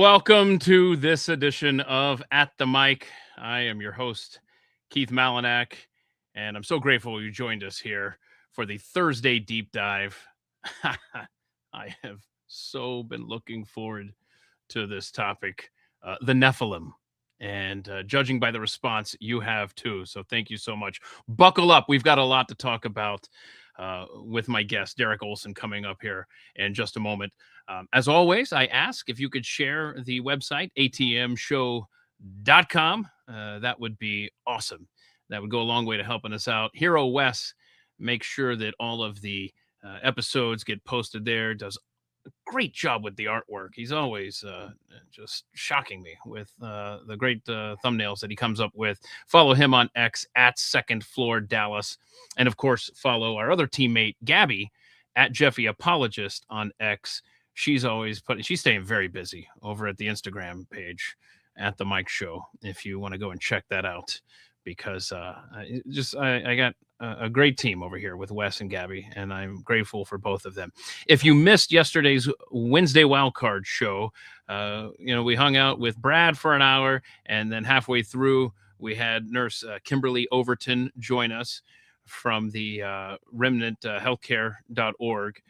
Welcome to this edition of At the Mic. I am your host, Keith Malinak, and I'm so grateful you joined us here for the Thursday deep dive. I have so been looking forward to this topic, the Nephilim. And judging by the response, you have too. So thank you so much. Buckle up. We've got a lot to talk about with my guest, Derek Olson, coming up here in just a moment. As always, I ask if you could share the website, atmshow.com. That would be awesome. That would go a long way to helping us out. Hero Wes makes sure that all of the episodes get posted there, does a great job with the artwork. He's always just shocking me with the great thumbnails that he comes up with. Follow him on X at Second Floor Dallas. And of course, follow our other teammate, Gabby, at Jeffy Apologist on X. She's staying very busy over at the Instagram page at the Mike Show. If you want to go and check that out, because I got a great team over here with Wes and Gabby, and I'm grateful for both of them. If you missed yesterday's Wednesday Wildcard show, we hung out with Brad for an hour, and then halfway through, we had Nurse Kimberly Overton join us from the remnanthealthcare.org.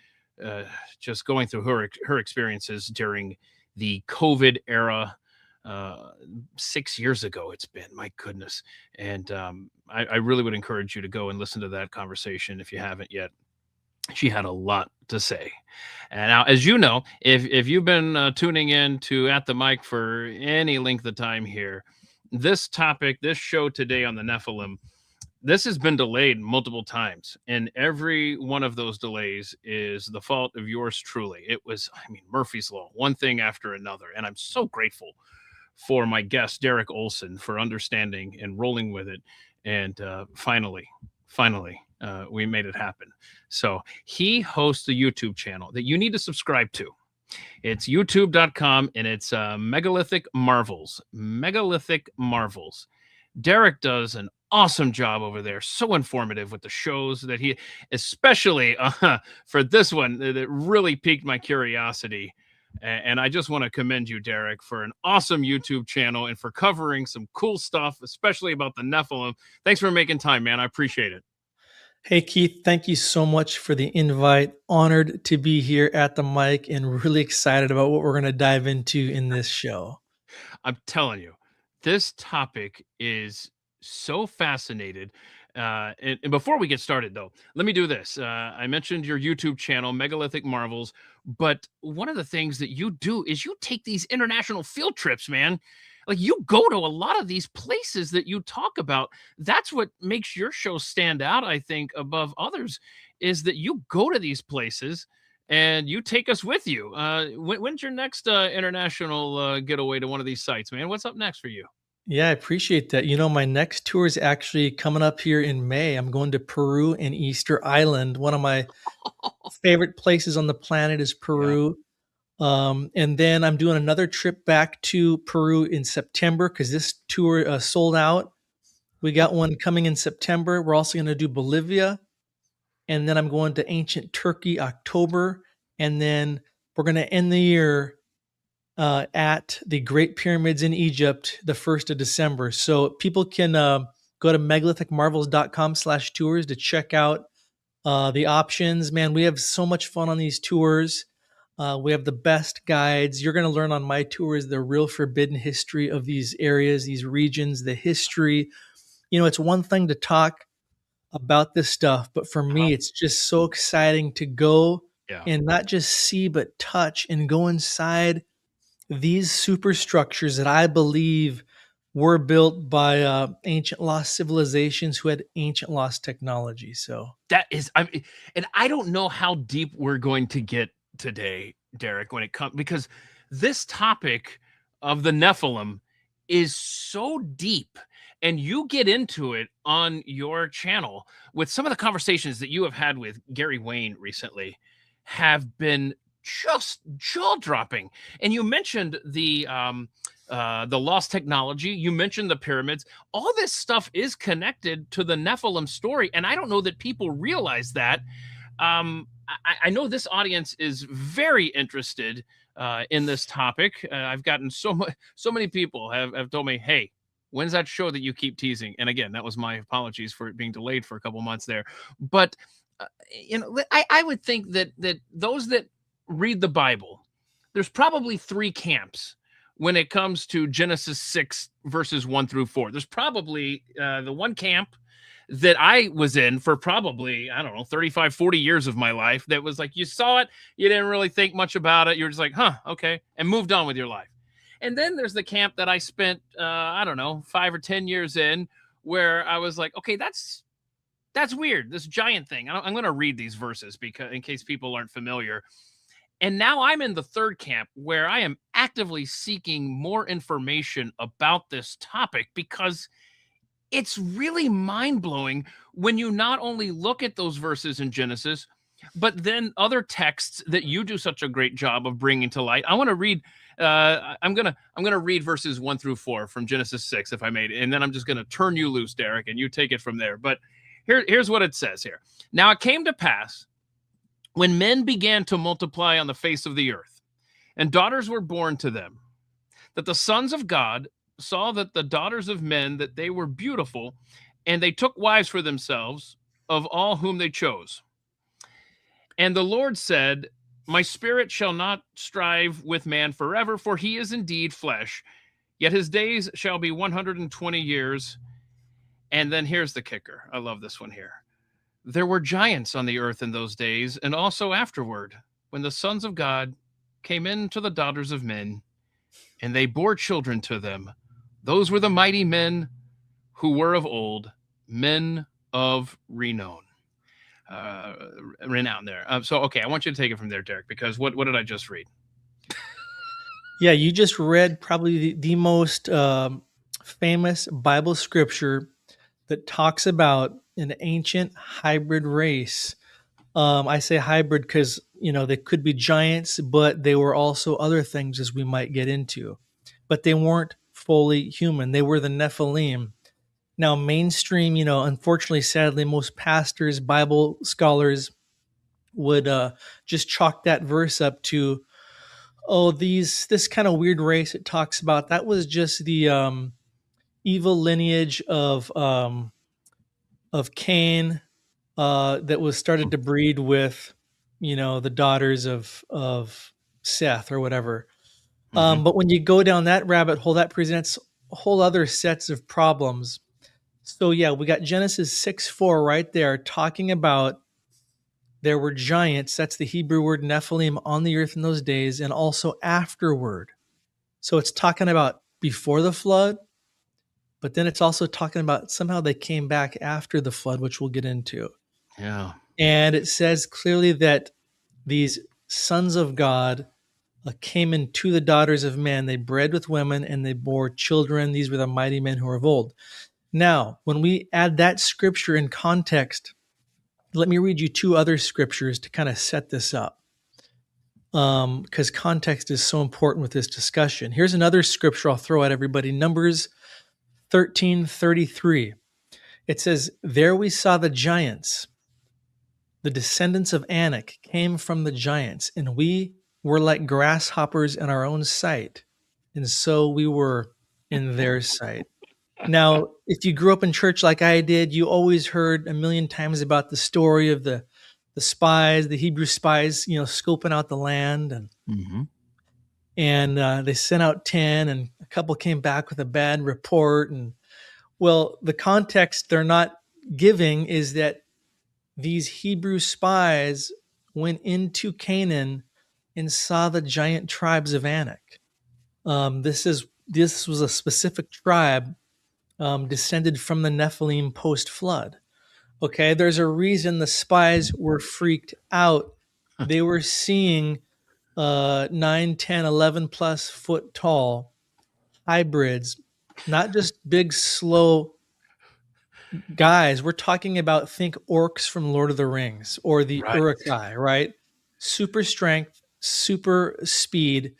Just going through her experiences during the COVID era. 6 years ago it's been, my goodness. And I really would encourage you to go and listen to that conversation if you haven't yet. She had a lot to say. And now, as you know, if you've been tuning in to At the Mic for any length of time here, this topic, this show today on the Nephilim, this has been delayed multiple times, and every one of those delays is the fault of yours truly. It was, Murphy's Law, one thing after another. And I'm so grateful for my guest, Derek Olson, for understanding and rolling with it. And finally, we made it happen. So he hosts a YouTube channel that you need to subscribe to. It's youtube.com, and it's Megalithic Marvels. Megalithic Marvels. Derek does an awesome job over there. So informative with the shows that he, especially for this one, that really piqued my curiosity. And I just want to commend you, Derek, for an awesome YouTube channel and for covering some cool stuff, especially about the Nephilim. Thanks for making time, man. I appreciate it. Hey, Keith, thank you so much for the invite. Honored to be here at the mic and really excited about what we're going to dive into in this show. I'm telling you, this topic is so fascinated. And before we get started, though, let me do this. I mentioned your YouTube channel, Megalithic Marvels, but one of the things that you do is you take these international field trips, man. Like, you go to a lot of these places that you talk about. That's what makes your show stand out, I think, above others, is that you go to these places and you take us with you. When's your next international getaway to one of these sites, man? What's up next for you? Yeah, I appreciate that. My next tour is actually coming up here in May. I'm going to Peru and Easter Island. One of my favorite places on the planet is Peru. Yeah. And then I'm doing another trip back to Peru in September because this tour sold out. We got one coming in September. We're also going to do Bolivia. And then I'm going to ancient Turkey, October. And then we're going to end the year at the Great Pyramids in Egypt, the 1st of December. So people can go to megalithic.marvels.com/tours to check out the options. Man, we have so much fun on these tours. We have the best guides. You're going to learn on my tours the real forbidden history of these areas, these regions, the history. It's one thing to talk about this stuff, but for me, it's just so exciting to go and not just see, but touch and go inside these superstructures that I believe were built by ancient lost civilizations who had ancient lost technology. So that is, and I don't know how deep we're going to get today, Derek, when it comes, because this topic of the Nephilim is so deep, and you get into it on your channel with some of the conversations that you have had with Gary Wayne recently have been just jaw-dropping. And you mentioned the lost technology. You mentioned the pyramids. All this stuff is connected to the Nephilim story, and I don't know that people realize that. I know this audience is very interested in this topic. I've gotten so many people have told me, "Hey, when's that show that you keep teasing?" And again, that was my apologies for it being delayed for a couple months there. But I would think that those that read the Bible, there's probably three camps when it comes to Genesis 6 verses 1 through 4. There's probably the one camp that I was in for probably, I don't know, 35, 40 years of my life that was like, you saw it, you didn't really think much about it. You're just like, huh, okay, and moved on with your life. And then there's the camp that I spent, I don't know, 5 or 10 years in where I was like, okay, that's weird. This giant thing. I'm going to read these verses because in case people aren't familiar. And now I'm in the third camp where I am actively seeking more information about this topic because it's really mind-blowing when you not only look at those verses in Genesis, but then other texts that you do such a great job of bringing to light. I want to read I'm gonna read verses 1 through 4 from Genesis 6, if I may, and then I'm just gonna turn you loose, Derek, and you take it from there. But here's what it says here. Now it came to pass when men began to multiply on the face of the earth, and daughters were born to them, that the sons of God saw that the daughters of men that they were beautiful, and they took wives for themselves of all whom they chose. And the Lord said, my spirit shall not strive with man forever, for he is indeed flesh, yet his days shall be 120 years. And then here's the kicker. I love this one here. There were giants on the earth in those days, and also afterward, when the sons of God came in to the daughters of men, and they bore children to them. Those were the mighty men who were of old, men of renown. Renown there. Okay, I want you to take it from there, Derek, because what did I just read? Yeah, you just read probably the most famous Bible scripture that talks about an ancient hybrid race. I say hybrid because, they could be giants, but they were also other things as we might get into. But they weren't fully human. They were the Nephilim. Now, mainstream, unfortunately, sadly, most pastors, Bible scholars would just chalk that verse up to, this kind of weird race it talks about. That was just the evil lineage of Cain that was started to breed with, the daughters of Seth or whatever. Mm-hmm. But when you go down that rabbit hole, that presents whole other sets of problems. So yeah, we got Genesis 6:4 right there talking about there were giants. That's the Hebrew word Nephilim on the earth in those days, and also afterward. So it's talking about before the flood, but then it's also talking about somehow they came back after the flood, which we'll get into. Yeah. And it says clearly that these sons of God came into the daughters of men. They bred with women and they bore children. These were the mighty men who were of old. Now, when we add that scripture in context, let me read you two other scriptures to kind of set this up, because context is so important with this discussion. Here's another scripture I'll throw at everybody. Numbers 13:33. It says, there we saw the giants. The descendants of Anak came from the giants, and we were like grasshoppers in our own sight, and so we were in their sight. Now, if you grew up in church like I did, you always heard a million times about the story of the spies, the Hebrew spies, scoping out the land, and Mm-hmm. they sent out 10, and a couple came back with a bad report. And well, the context they're not giving is that these Hebrew spies went into Canaan and saw the giant tribes of Anak. This was a specific tribe descended from the Nephilim post-flood. Okay, there's a reason the spies were freaked out. They were seeing 9, 10, 11 plus foot tall hybrids, not just big, slow guys. We're talking about, think orcs from Lord of the Rings or the Right. Uruk-hai, right? Super strength, super speed,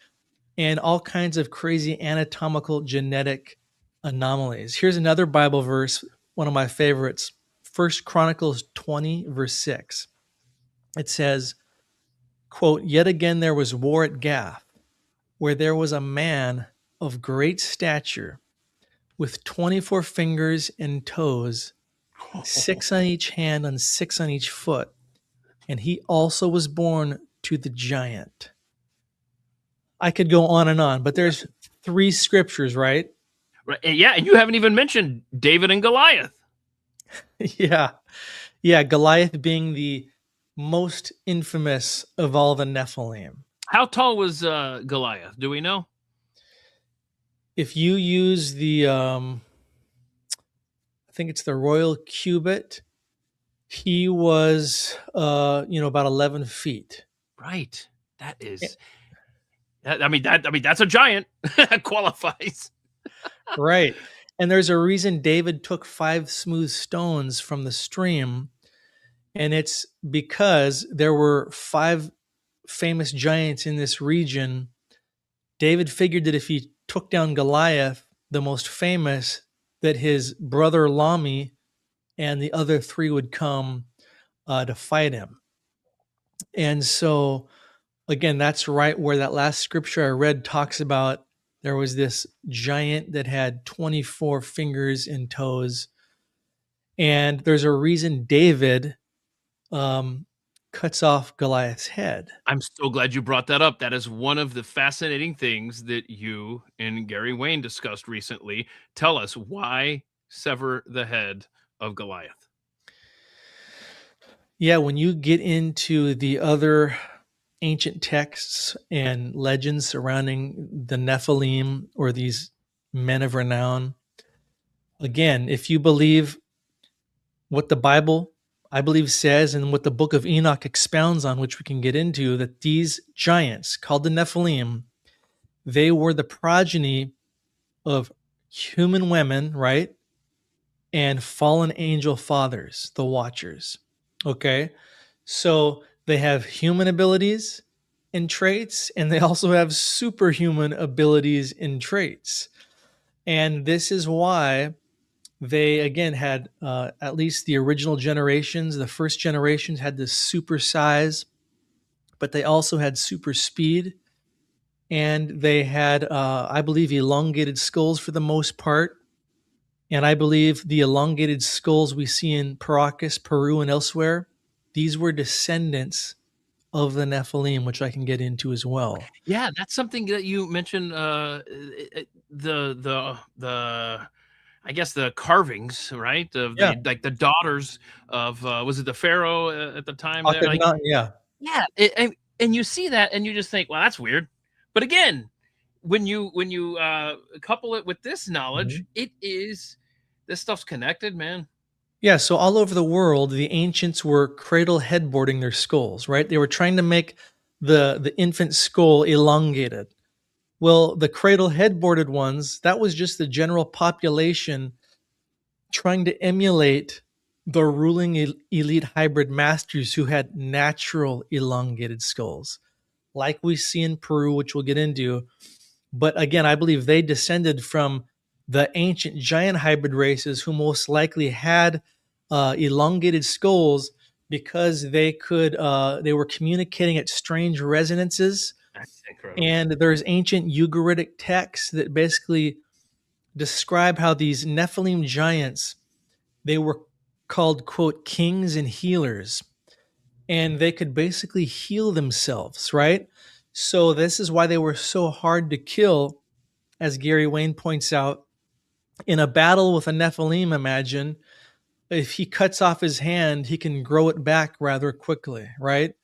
and all kinds of crazy anatomical genetic anomalies. Here's another Bible verse, one of my favorites, 1 Chronicles 20, verse 6. It says, quote, yet again there was war at Gath. where there was a man of great stature with 24 fingers and toes, six on each hand and six on each foot. And he also was born to the giant. I could go on, but there's three scriptures, right? Right. Yeah, and you haven't even mentioned David and Goliath. Yeah. Yeah. Goliath being the most infamous of all the Nephilim. How tall was Goliath? Do we know? If you use the, I think it's the royal cubit, he was, about 11 feet. Right. That is. I mean that's a giant. That qualifies. Right. And there's a reason David took 5 smooth stones from the stream, and it's because there were 5 famous giants in this region. David figured that if he took down Goliath, the most famous, that his brother Lami and the other 3 would come to fight him. And so, again, that's right where that last scripture I read talks about there was this giant that had 24 fingers and toes. And there's a reason David cuts off Goliath's head. I'm so glad you brought that up. That is one of the fascinating things that you and Gary Wayne discussed recently. Tell us, why sever the head of Goliath? Yeah, when you get into the other ancient texts and legends surrounding the Nephilim or these men of renown, again, if you believe what the Bible, I believe, says and what the book of Enoch expounds on, which we can get into, that these giants called the Nephilim, they were the progeny of human women, right? And fallen angel fathers, the Watchers. Okay. So they have human abilities and traits, and they also have superhuman abilities and traits. And this is why they, again, had at least the original generations, the first generations had this super size, but they also had super speed. And they had, I believe, elongated skulls for the most part. And I believe the elongated skulls we see in Paracas, Peru, and elsewhere, these were descendants of the Nephilim, which I can get into as well. Yeah, that's something that you mentioned. The I guess the carvings, right, of Yeah, the like the daughters of was it the pharaoh at the time there? Like, Akhenaten, yeah. yeah, and you see that, and you just think, well, that's weird. But again, when you couple it with this knowledge, Mhm. it is this stuff's connected, man. Yeah, so all over the world, the ancients were cradle headboarding their skulls, right? They were trying to make the infant skull elongated. Well, the cradle headboarded ones, that was just the general population trying to emulate the ruling elite hybrid masters who had natural elongated skulls, like we see in Peru, which we'll get into. But again, I believe they descended from the ancient giant hybrid races who most likely had elongated skulls because they were communicating at strange resonances. That's incredible. And there's ancient Ugaritic texts that basically describe how these Nephilim giants, they were called, quote, kings and healers, and they could basically heal themselves, right? So this is why they were so hard to kill, as Gary Wayne points out. In a battle with a Nephilim, imagine if he cuts off his hand, he can grow it back rather quickly, right?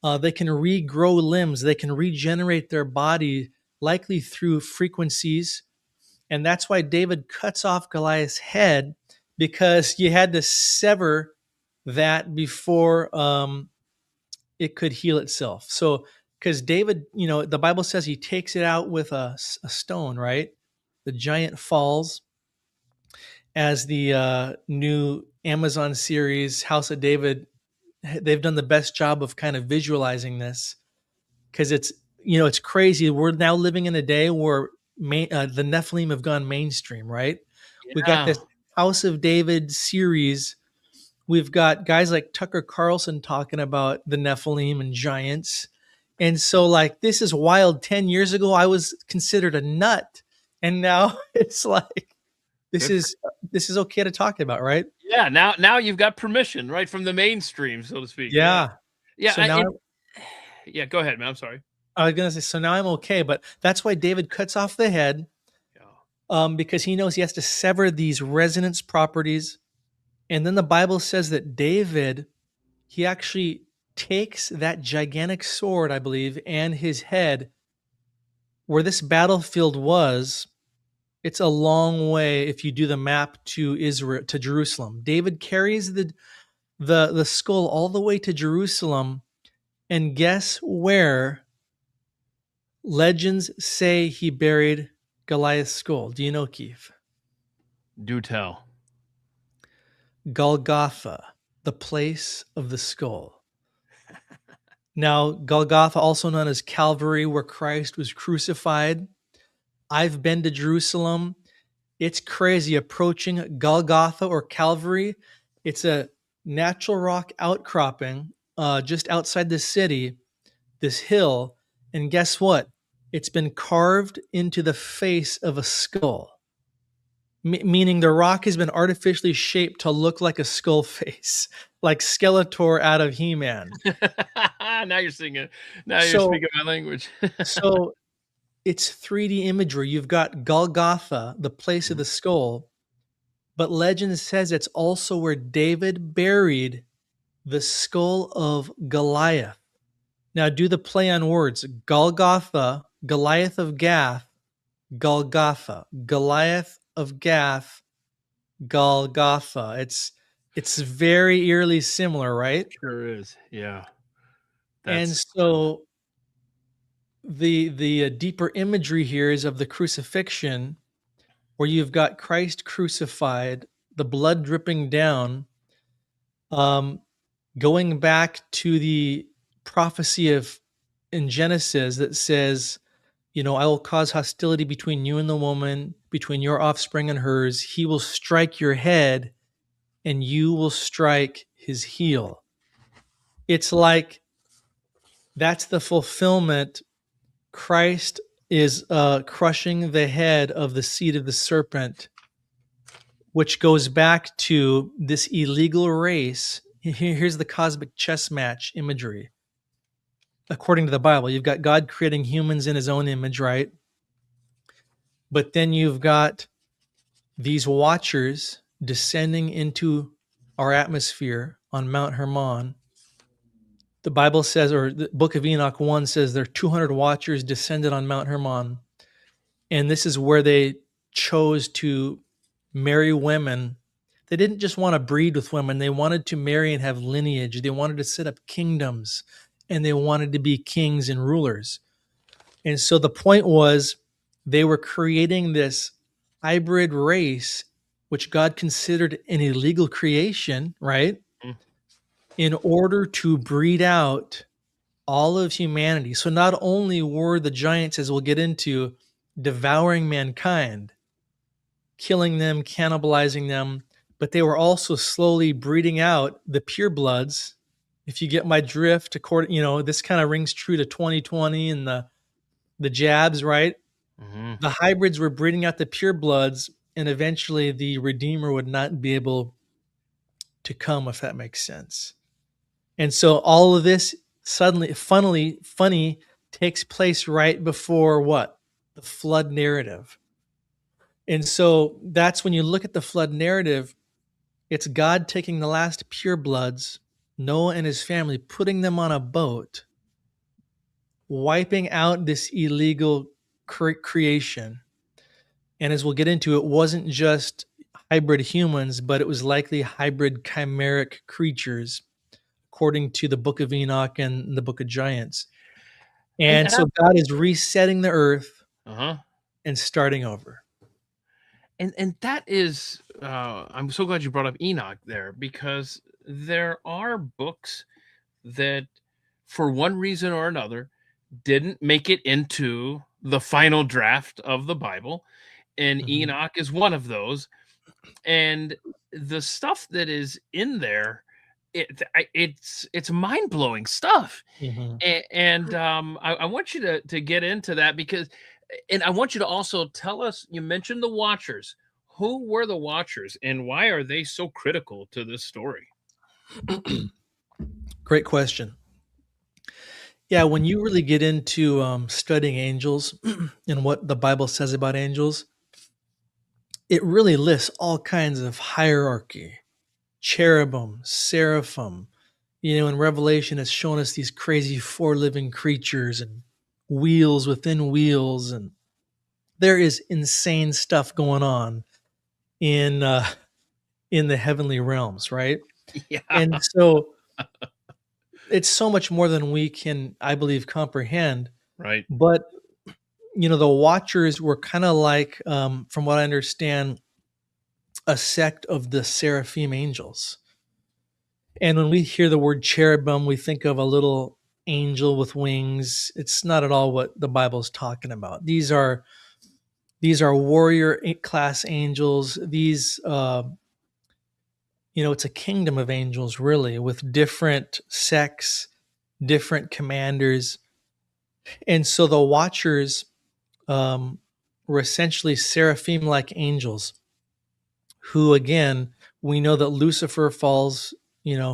They can regrow limbs, they can regenerate their body, likely through frequencies. And that's why David cuts off Goliath's head, because you had to sever that before it could heal itself. So, because David, the Bible says he takes it out with a stone, right? The giant falls, as the new Amazon series, House of David, they've done the best job of kind of visualizing this, because it's crazy. We're now living in a day where the Nephilim have gone mainstream, right? We've got Yeah. this House of David series. We've got guys like Tucker Carlson talking about the Nephilim and giants. And so, like, this is wild. 10 years ago, I was considered a nut. And now it's like, this Good for is this is okay to talk about, right? Yeah, now you've got permission, right, from the mainstream, so to speak. Yeah. Yeah. Yeah, So now yeah, go ahead, man. I'm sorry. I was gonna say, so now I'm okay, but that's why David cuts off the head, Yeah. because he knows he has to sever these resonance properties. And then the Bible says that David, he actually takes that gigantic sword, I believe, and his head where this battlefield was. It's a long way if you do the map to Israel, to Jerusalem. David carries the skull all the way to Jerusalem, and guess where legends say he buried Goliath's skull? Do you know, Keith? Do tell. Golgotha, the place of the skull. Now, Golgotha, also known as Calvary, where Christ was crucified. I've been to Jerusalem. It's crazy approaching Golgotha or Calvary. It's a natural rock outcropping just outside the city, this hill. And guess what? It's been carved into the face of a skull, meaning the rock has been artificially shaped to look like a skull face, like Skeletor out of He-Man. Now you're singing. Now you're So, speaking my language. so it's 3D imagery. You've got Golgotha, the place of the skull, but legend says it's also where David buried the skull of Goliath. Now, do the play on words. Golgotha, Goliath of Gath, Golgotha, Goliath of Gath, Golgotha. It's very eerily similar, right? Sure is. Yeah. And That's so the deeper imagery here is of the crucifixion, where you've got Christ crucified, the blood dripping down, going back to the prophecy of in Genesis that says, you know, I will cause hostility between you and the woman, between your offspring and hers. He will strike your head and you will strike his heel. It's like that's the fulfillment. Christ is crushing the head of the seed of the serpent, which goes back to this illegal race. Here's the cosmic chess match imagery. According to the Bible, you've got God creating humans in his own image, right? But then you've got these watchers descending into our atmosphere on Mount Hermon. The Bible says, or the book of Enoch 1 says, there are 200 watchers descended on Mount Hermon. And this is where they chose to marry women. They didn't just want to breed with women. They wanted to marry and have lineage. They wanted to set up kingdoms, and they wanted to be kings and rulers. And so the point was they were creating this hybrid race, which God considered an illegal creation, right? Mm. In order to breed out all of humanity. So not only were the giants, as we'll get into, devouring mankind, killing them, cannibalizing them, but they were also slowly breeding out the purebloods. If you get my drift, according, you know, this kind of rings true to 2020 and the jabs, right? Mm-hmm. The hybrids were breeding out the purebloods, and eventually the Redeemer would not be able to come, if that makes sense. And so all of this suddenly, funny, takes place right before what? The flood narrative. And so that's when you look at the flood narrative, it's God taking the last purebloods, Noah and his family, putting them on a boat, wiping out this illegal creation. And as we'll get into, it wasn't just hybrid humans, but it was likely hybrid chimeric creatures, according to the book of Enoch and the book of Giants. And and so God is resetting the earth uh-huh. and starting over. And that is I'm so glad you brought up Enoch there, because there are books that for one reason or another didn't make it into the final draft of the Bible, and Mhm. Enoch is one of those. And the stuff that is in there it's mind-blowing stuff. Mhm. And I want you to get into that because, and I want you to also tell us. You mentioned the Watchers. Who were the Watchers, and why are they so critical to this story? Great question. Yeah, when you really get into studying angels and what the Bible says about angels, it really lists all kinds of hierarchy, cherubim, seraphim. In Revelation, it's shown us these crazy four living creatures and wheels within wheels, and there is insane stuff going on in in the heavenly realms, right? Yeah, And so it's so much more than we can, I believe, comprehend. right. But the Watchers were kind of like, from what I understand, a sect of the seraphim angels. And when we hear the word cherubim, we think of a little angel with wings. It's not at all what the Bible's talking about. These are warrior class angels. These it's a kingdom of angels really, with different sects, different commanders. And so the Watchers were essentially seraphim like angels who, again, we know that Lucifer falls,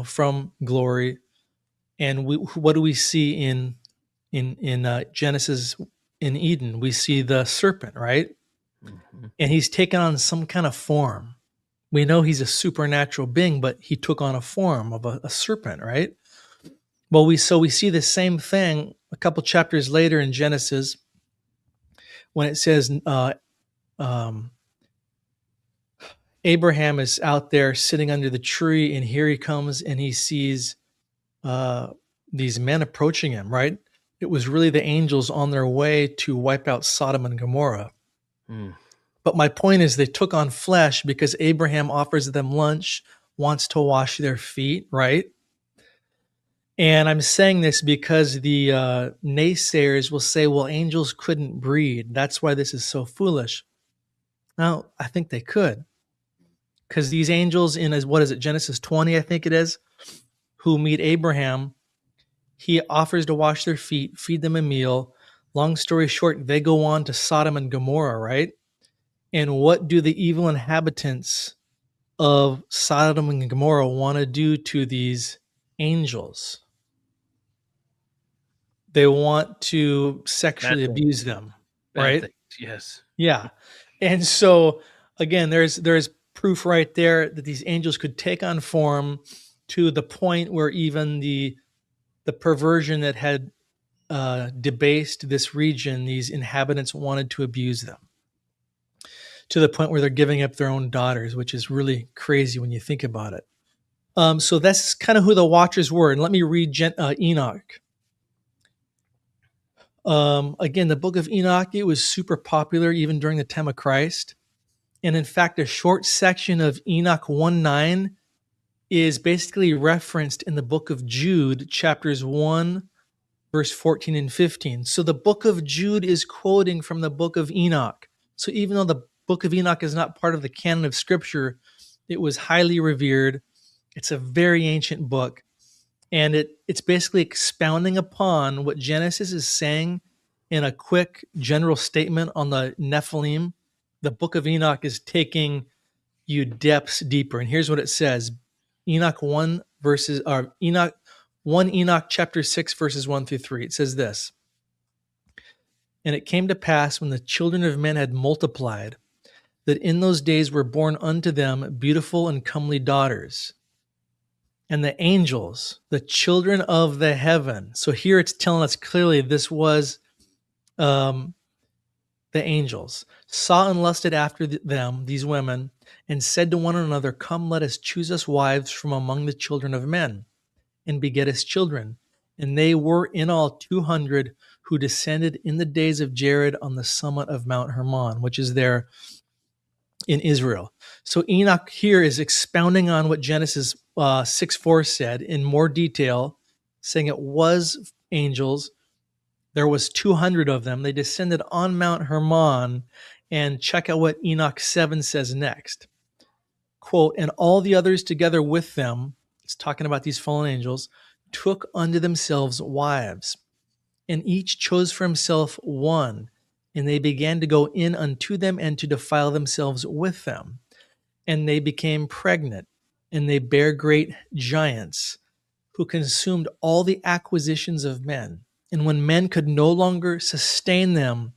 from glory. And what do we see in Genesis, in Eden? We see the serpent, right? Mhm. And he's taken on some kind of form. We know he's a supernatural being, but he took on a form of a serpent, right? Well, we see the same thing a couple chapters later in Genesis when it says um, Abraham is out there sitting under the tree, and here he comes, and he sees uh, these men approaching him. Right? It was really the angels on their way to wipe out Sodom and Gomorrah. Mm. But my point is, they took on flesh because Abraham offers them lunch, wants to wash their feet, right? And I'm saying this because the naysayers will say, well, angels couldn't breed. That's why this is so foolish. Now, I think they could, because these angels in, what is it, Genesis 20, I think it is, who meet Abraham, he offers to wash their feet, feed them a meal. Long story short, they go on to Sodom and Gomorrah, right? And what do the evil inhabitants of Sodom and Gomorrah want to do to these angels? They want to Bad sexually thing. abuse them, Bad right? things. Yes. Yeah. And so again, there's proof right there that these angels could take on form to the point where even the perversion that had debased this region, these inhabitants wanted to abuse them to the point where they're giving up their own daughters, which is really crazy when you think about it. So that's kind of who the Watchers were. And let me read Enoch. Again, the book of Enoch, it was super popular even during the time of Christ. And in fact, a short section of Enoch 1:9 is basically referenced in the book of Jude, chapters 1, verse 14 and 15. So the book of Jude is quoting from the book of Enoch. So even though the book of Enoch is not part of the canon of scripture, it was highly revered. It's a very ancient book. And it's basically expounding upon what Genesis is saying in a quick general statement on the Nephilim. The book of Enoch is taking you depths deeper. And here's what it says. Enoch 1 verses or Enoch 1 Enoch chapter 6 verses 1 through 3. It says this. And it came to pass when the children of men had multiplied that in those days were born unto them beautiful and comely daughters. And the angels, the children of the heaven. So here it's telling us clearly this was um, the angels, saw and lusted after them, these women, and said to one another, come, let us choose us wives from among the children of men, and beget us children. And they were in all 200 who descended in the days of Jared on the summit of Mount Hermon, which is there in Israel. So Enoch here is expounding on what Genesis 6:4 said in more detail, saying it was angels. There was 200 of them. They descended on Mount Hermon. And check out what Enoch 7 says next. Quote, and all the others together with them it's talking about these fallen angels, took unto themselves wives, and each chose for himself one, and they began to go in unto them and to defile themselves with them. And they became pregnant, and they bare great giants, who consumed all the acquisitions of men. And when men could no longer sustain them,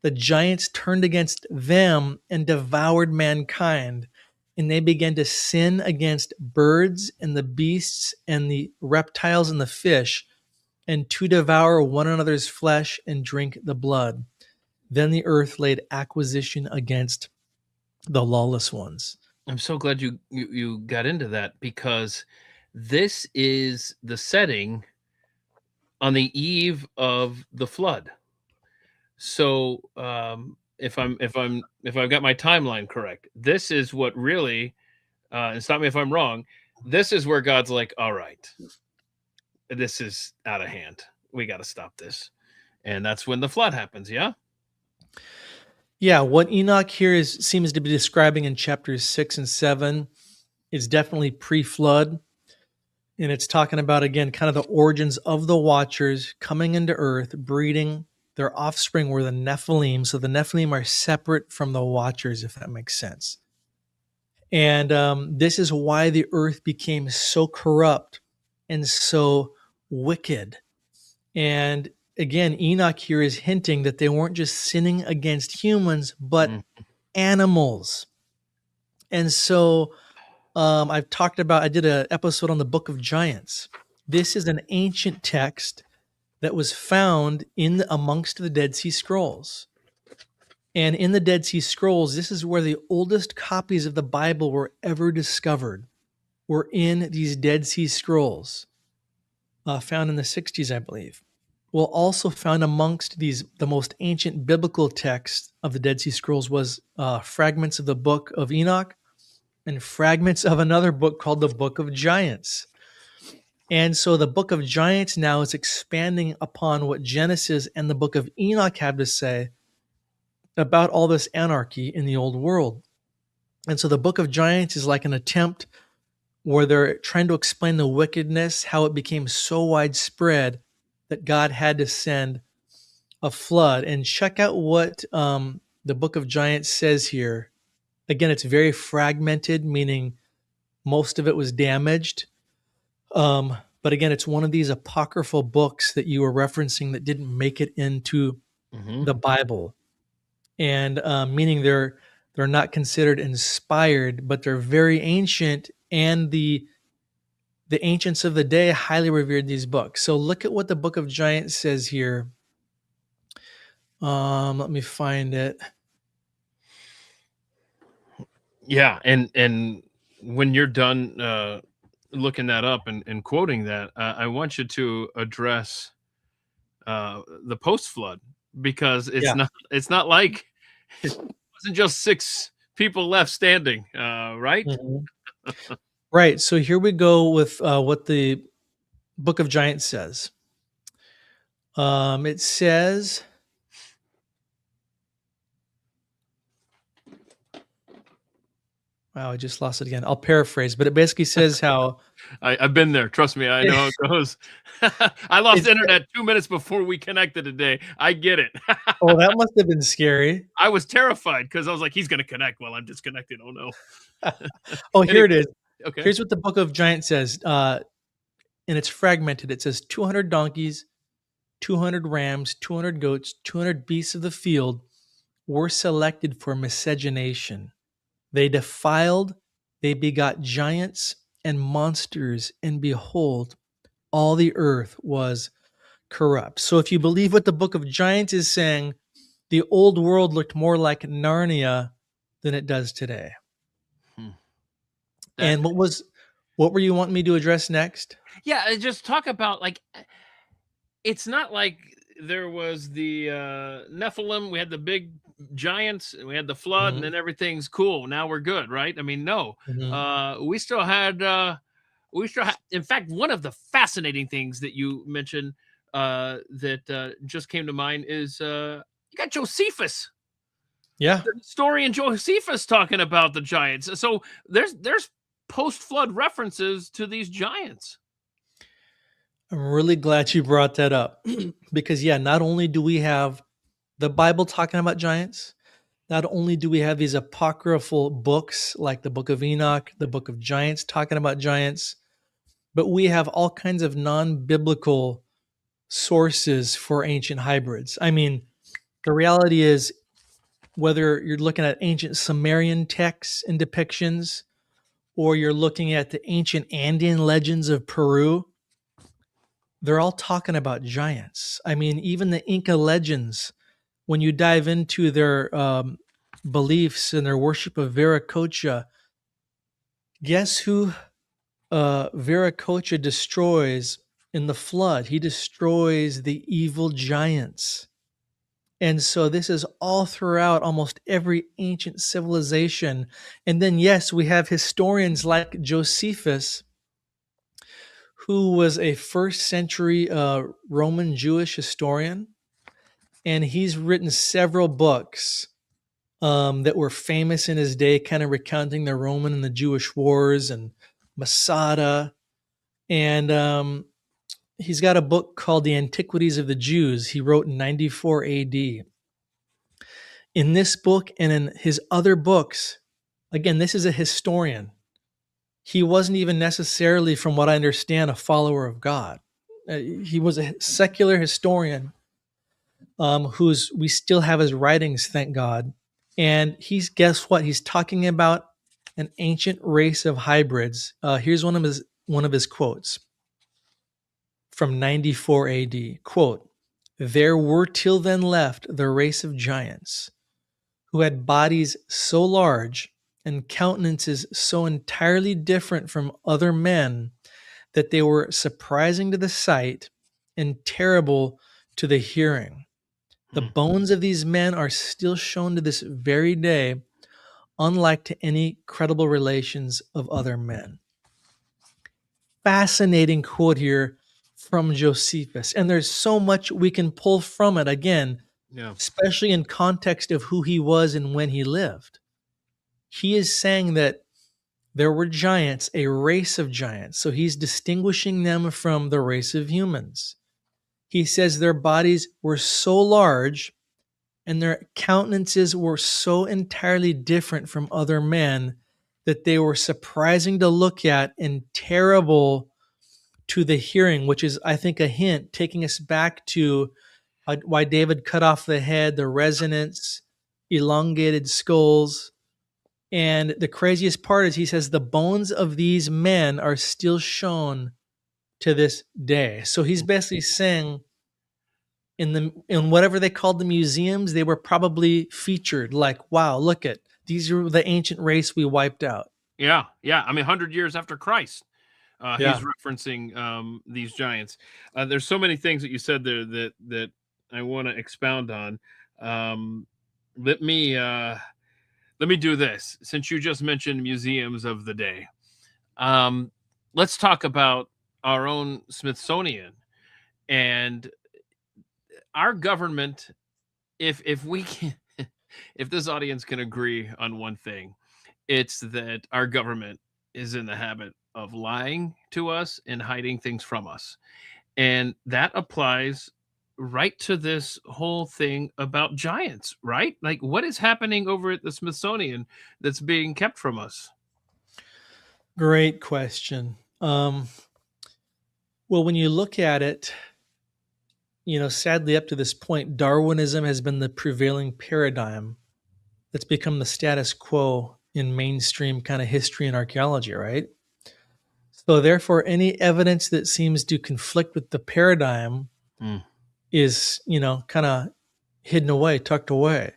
the giants turned against them and devoured mankind. And they began to sin against birds and the beasts and the reptiles and the fish, and to devour one another's flesh and drink the blood. Then the earth laid acquisition against the lawless ones. I'm so glad you got into that, because this is the setting on the eve of the flood. So if I've got my timeline correct, this is what really, and stop me if I'm wrong, this is where God's like, all right, this is out of hand. We got to stop this. And that's when the flood happens. Yeah. Yeah, what Enoch here seems to be describing in chapters 6 and 7 is definitely pre-flood. And it's talking about, again, kind of the origins of the Watchers coming into earth, breeding. Their offspring were the Nephilim. So the Nephilim are separate from the Watchers, if that makes sense. And this is why the earth became so corrupt and so wicked. And again, Enoch here is hinting that they weren't just sinning against humans, but animals. And so I did an episode on the Book of Giants. This is an ancient text that was found amongst the Dead Sea Scrolls. And in the Dead Sea Scrolls, this is where the oldest copies of the Bible were ever discovered, were in these Dead Sea Scrolls, found in the 60s, I believe. Well, also found amongst the most ancient biblical texts of the Dead Sea Scrolls was fragments of the Book of Enoch and fragments of another book called the Book of Giants. And so the Book of Giants now is expanding upon what Genesis and the Book of Enoch have to say about all this anarchy in the old world. And so the Book of Giants is like an attempt where they're trying to explain the wickedness, how it became so widespread that God had to send a flood. And check out what the Book of Giants says here. Again, it's very fragmented, meaning most of it was damaged. But again, it's one of these apocryphal books that you were referencing that didn't make it into the Bible. And meaning they're not considered inspired, but they're very ancient, and the ancients of the day highly revered these books. So look at what the Book of Giants says here. Let me find it. Yeah, and when you're done looking that up and quoting that, I want you to address the post-flood, because it's not like it wasn't just 6 people left standing, right? Mm-hmm. Right. So here we go with what the Book of Giants says. It says, wow, I just lost it again. I'll paraphrase, but it basically says how I've been there. Trust me, I know how it goes. I lost internet 2 minutes before we connected today. I get it. Oh, that must have been scary. I was terrified because I was like, he's going to connect while I'm disconnected. Oh, no. Oh, here it is. Okay. Here's what the Book of Giants says. And it's fragmented. It says 200 donkeys, 200 rams, 200 goats, 200 beasts of the field were selected for miscegenation. They defiled, they begot giants and monsters, and behold, all the earth was corrupt. So if you believe what the Book of Giants is saying, the old world looked more like Narnia than it does today. And what were you wanting me to address next? Yeah, just talk about, like, it's not like there was the Nephilim, we had the big giants, we had the flood, and then everything's cool. Now we're good, right? I mean, no. We still had in fact, one of the fascinating things that you mentioned that just came to mind is you got Josephus. Yeah. The historian Josephus talking about the giants. So there's post-flood references to these giants. I'm really glad you brought that up because, yeah, not only do we have the Bible talking about giants, not only do we have these apocryphal books like the Book of Enoch, the Book of Giants talking about giants, but we have all kinds of non biblical sources for ancient hybrids. I mean, the reality is, whether you're looking at ancient Sumerian texts and depictions, or you're looking at the ancient Andean legends of Peru, they're all talking about giants. I mean, even the Inca legends, when you dive into their beliefs and their worship of Viracocha, guess who Viracocha destroys in the flood? He destroys the evil giants. And so this is all throughout almost every ancient civilization. And then, yes, we have historians like Josephus, who was a first century Roman Jewish historian. And he's written several books that were famous in his day, kind of recounting the Roman and the Jewish wars and Masada. And he's got a book called The Antiquities of the Jews. He wrote in 94 AD. In this book and in his other books, again, this is a historian. He wasn't even necessarily, from what I understand, a follower of God. He was a secular historian who's we still have his writings, thank God. And guess what? He's talking about an ancient race of hybrids. Here's one of his quotes from 94 AD. Quote, "There were till then left the race of giants, who had bodies so large and countenances so entirely different from other men that they were surprising to the sight and terrible to the hearing. The bones of these men are still shown to this very day, unlike to any credible relations of other men." Fascinating quote here from Josephus. And there's so much we can pull from it, again, Yeah. especially in context of who he was and when he lived. He is saying that there were giants, a race of giants. So he's distinguishing them from the race of humans. He says their bodies were so large and their countenances were so entirely different from other men that they were surprising to look at and terrible to the hearing, which is, I think, a hint taking us back to why David cut off the head, the resonance, elongated skulls. And the craziest part is he says the bones of these men are still shown to this day. So he's basically saying in whatever they called the museums, they were probably featured like, wow, look at these are the ancient race we wiped out. Yeah. I mean, 100 years after Christ. Yeah. He's referencing these giants. There's so many things that you said there that I want to expound on. Let me do this, since you just mentioned museums of the day. Let's talk about our own Smithsonian and our government. If we can, if this audience can agree on one thing, it's that our government is in the habit of lying to us and hiding things from us. And that applies right to this whole thing about giants, right? Like, what is happening over at the Smithsonian that's being kept from us? Great question. Well, when you look at it, sadly, up to this point, Darwinism has been the prevailing paradigm that's become the status quo in mainstream kind of history and archaeology, right? So therefore, any evidence that seems to conflict with the paradigm is, kind of hidden away, tucked away.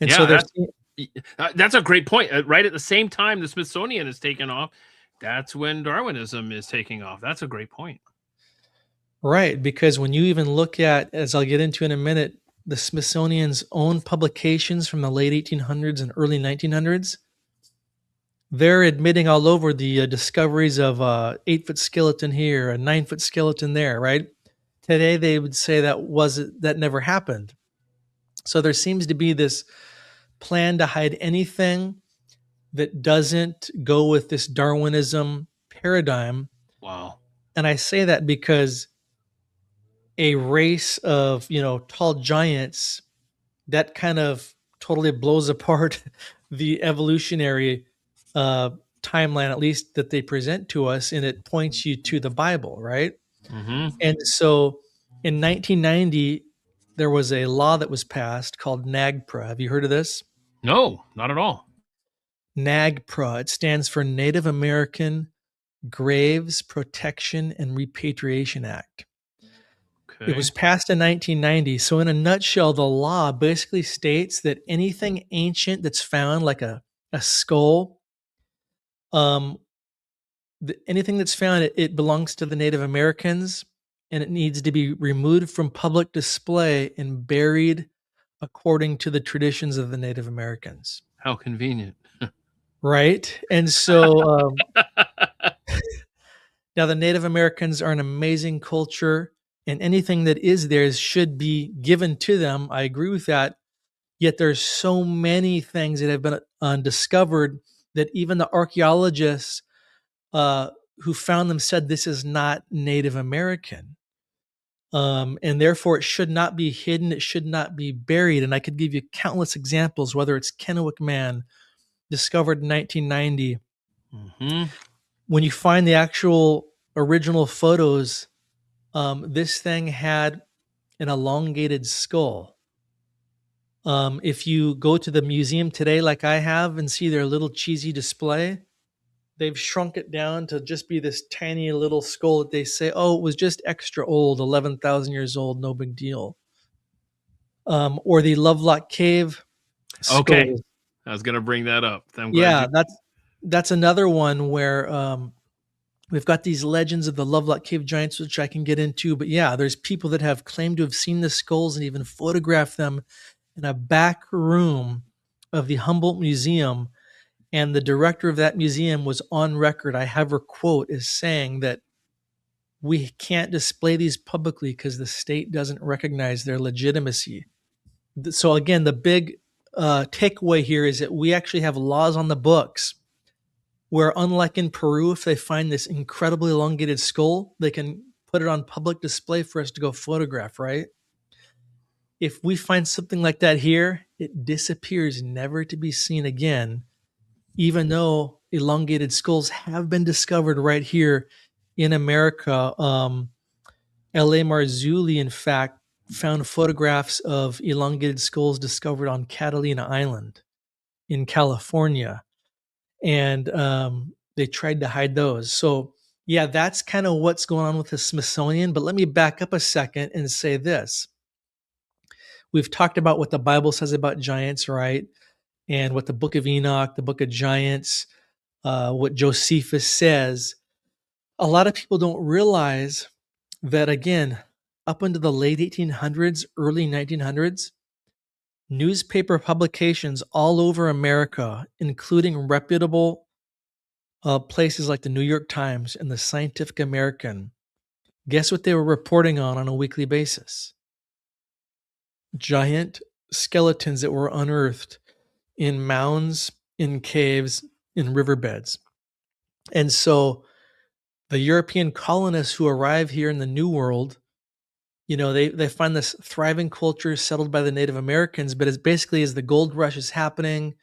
And so that's a great point. Right at the same time the Smithsonian is taking off, that's when Darwinism is taking off. That's a great point. Right, because when you even look at, as I'll get into in a minute, the Smithsonian's own publications from the late 1800s and early 1900s, they're admitting all over the discoveries of a 8-foot skeleton here, a 9-foot skeleton there, right? Today, they would say that never happened. So there seems to be this plan to hide anything that doesn't go with this Darwinism paradigm. Wow. And I say that because a race of, tall giants, that kind of totally blows apart the evolutionary uh, timeline, at least that they present to us, and it points you to the Bible, right? Mm-hmm. And so in 1990, there was a law that was passed called NAGPRA. Have you heard of this? No, not at all. NAGPRA. It stands for Native American Graves Protection and Repatriation Act. It Okay. was passed in 1990. So, in a nutshell, the law basically states that anything ancient that's found, like a skull, um, anything that's found, it belongs to the Native Americans, and it needs to be removed from public display and buried according to the traditions of the Native Americans. How convenient. Right. And so now the Native Americans are an amazing culture, and anything that is theirs should be given to them. I agree with that. Yet there's so many things that have been discovered that even the archaeologists who found them said this is not Native American. And therefore, it should not be hidden. It should not be buried. And I could give you countless examples, whether it's Kennewick Man, discovered in 1990. Mm-hmm. When you find the actual original photos, this thing had an elongated skull. If you go to the museum today, like I have, and see their little cheesy display, they've shrunk it down to just be this tiny little skull that they say, oh, it was just extra old, 11,000 years old, no big deal. Or the Lovelock Cave Okay. skulls. I was gonna bring that up. I'm glad Yeah, you. that's another one where we've got these legends of the Lovelock Cave giants, which I can get into. But yeah, there's people that have claimed to have seen the skulls and even photographed them in a back room of the Humboldt Museum. And the director of that museum was on record. I have her quote as saying that we can't display these publicly because the state doesn't recognize their legitimacy. So again, the big takeaway here is that we actually have laws on the books where, unlike in Peru, if they find this incredibly elongated skull, they can put it on public display for us to go photograph, right? If we find something like that here, it disappears, never to be seen again, even though elongated skulls have been discovered right here in America. L.A. Marzulli, in fact, found photographs of elongated skulls discovered on Catalina Island in California, and they tried to hide those. So, yeah, that's kind of what's going on with the Smithsonian. But let me back up a second and say this. We've talked about what the Bible says about giants, right? And what the book of Enoch, the book of giants, what Josephus says. A lot of people don't realize that, again, up into the late 1800s, early 1900s, newspaper publications all over America, including reputable places like the New York Times and the Scientific American, guess what they were reporting on a weekly basis? Giant skeletons that were unearthed in mounds, in caves, in riverbeds. And so the European colonists who arrive here in the New World, they find this thriving culture settled by the Native Americans, but as the gold rush is happening,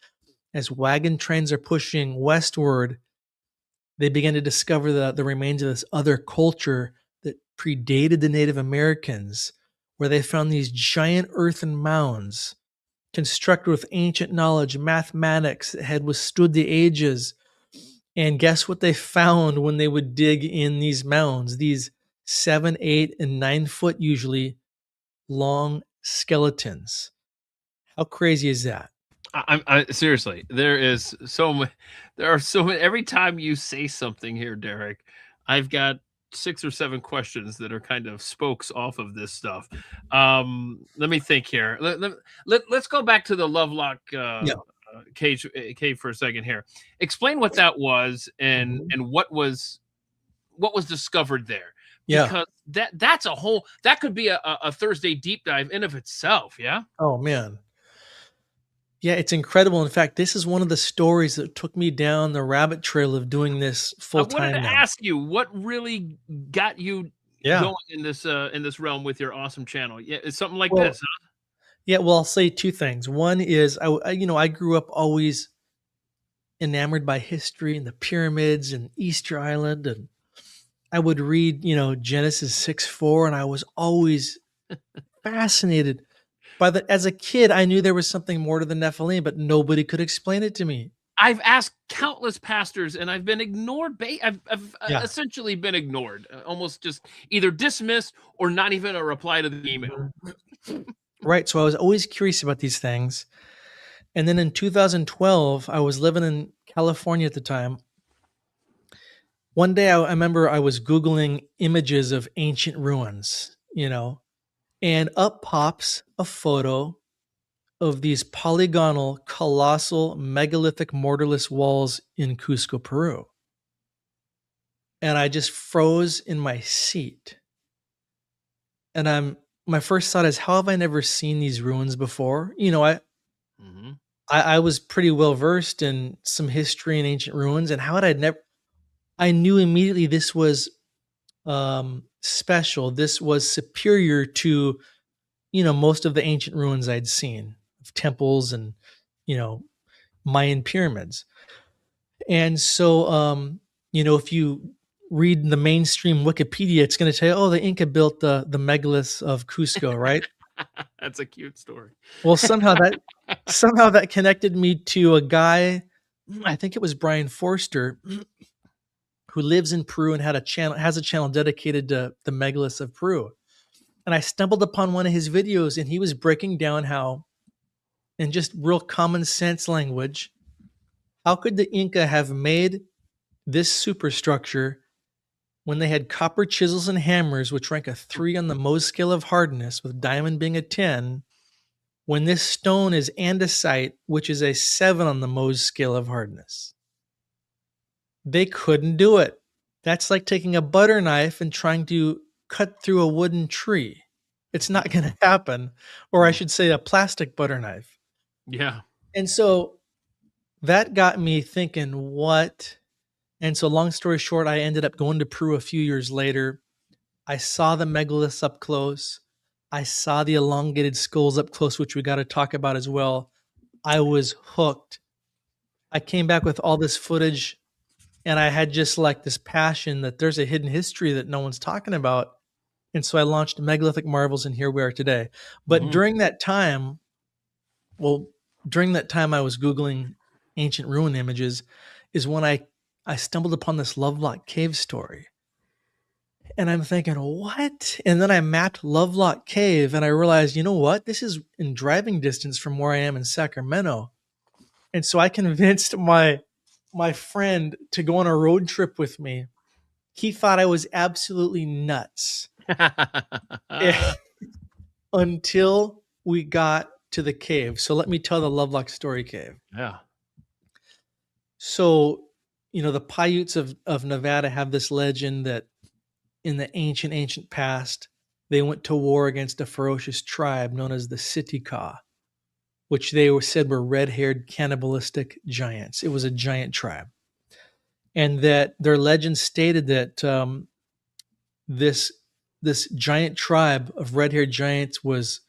as wagon trains are pushing westward, they begin to discover the remains of this other culture that predated the Native Americans, where they found these giant earthen mounds constructed with ancient knowledge, mathematics that had withstood the ages. And guess what they found when they would dig in these mounds? These 7, 8, and 9 foot usually long skeletons. How crazy is that? I seriously, there are so many. Every time you say something here, Derek, I've got 6 or 7 questions that are kind of spokes off of this stuff. Let me think here. Let's go back to the Lovelock Yeah. cave for a second here. Explain what that was Mhm. and what was discovered there, Yeah. because that's a whole that could be a Thursday deep dive in of itself. Yeah. Oh man. Yeah, it's incredible. In fact, this is one of the stories that took me down the rabbit trail of doing this I full wanted time to now. ask you what really got you Yeah. going in this realm with your awesome channel. Yeah, it's something like Well, this, huh? yeah, well, I'll say 2 things. One is I grew up always enamored by history and the pyramids and Easter Island, and I would read, Genesis 6:4, and I was always fascinated by the as a kid, I knew there was something more to the Nephilim, but nobody could explain it to me. I've asked countless pastors and I've been ignored. I've Yeah. essentially been ignored, almost just either dismissed or not even a reply to the email. Mhm. Right, so I was always curious about these things, and then in 2012, I was living in California at the time. One day, I remember I was Googling images of ancient ruins, and up pops a photo of these polygonal, colossal, megalithic mortarless walls in Cusco, Peru. And I just froze in my seat. And my first thought is, how have I never seen these ruins before? Mhm. I was pretty well versed in some history and ancient ruins, and how had I never? I knew immediately this was special. This was superior to most of the ancient ruins I'd seen of temples and you know Mayan pyramids. And so, if you read the mainstream Wikipedia, it's going to tell you, oh, the Inca built the megaliths of Cusco, right? That's a cute story. Well, somehow that connected me to a guy, I think it was Brian Forster, who lives in Peru and has a channel dedicated to the megaliths of Peru. And I stumbled upon one of his videos, and he was breaking down how, in just real common sense language, how could the Inca have made this superstructure when they had copper chisels and hammers, which rank a 3 on the Mohs scale of hardness, with diamond being a 10, when this stone is andesite, which is a 7 on the Mohs scale of hardness? They couldn't do it. That's like taking a butter knife and trying to cut through a wooden tree. It's not going to happen. Or I Mm. should say, a plastic butter knife. Yeah. And so that got me thinking, what? And so, long story short, I ended up going to Peru a few years later. I saw the megaliths up close. I saw the elongated skulls up close, which we got to talk about as well. I was hooked. I came back with all this footage, and I had just like this passion that there's a hidden history that no one's talking about. And so I launched Megalithic Marvels, and here we are today. But Mhm. well, during that time I was Googling ancient ruin images, is when I stumbled upon this Lovelock Cave story. And I'm thinking, what? And then I mapped Lovelock Cave, and I realized, you know what? This is in driving distance from where I am in Sacramento. And so I convinced my friend to go on a road trip with me. He thought I was absolutely nuts until we got to the cave. So let me tell the Lovelock Story Cave. Yeah. So, the Paiutes of Nevada have this legend that in the ancient past, they went to war against a ferocious tribe known as the Sitika, which said were red-haired cannibalistic giants. It was a giant tribe. And that their legend stated that this this giant tribe of red-haired giants was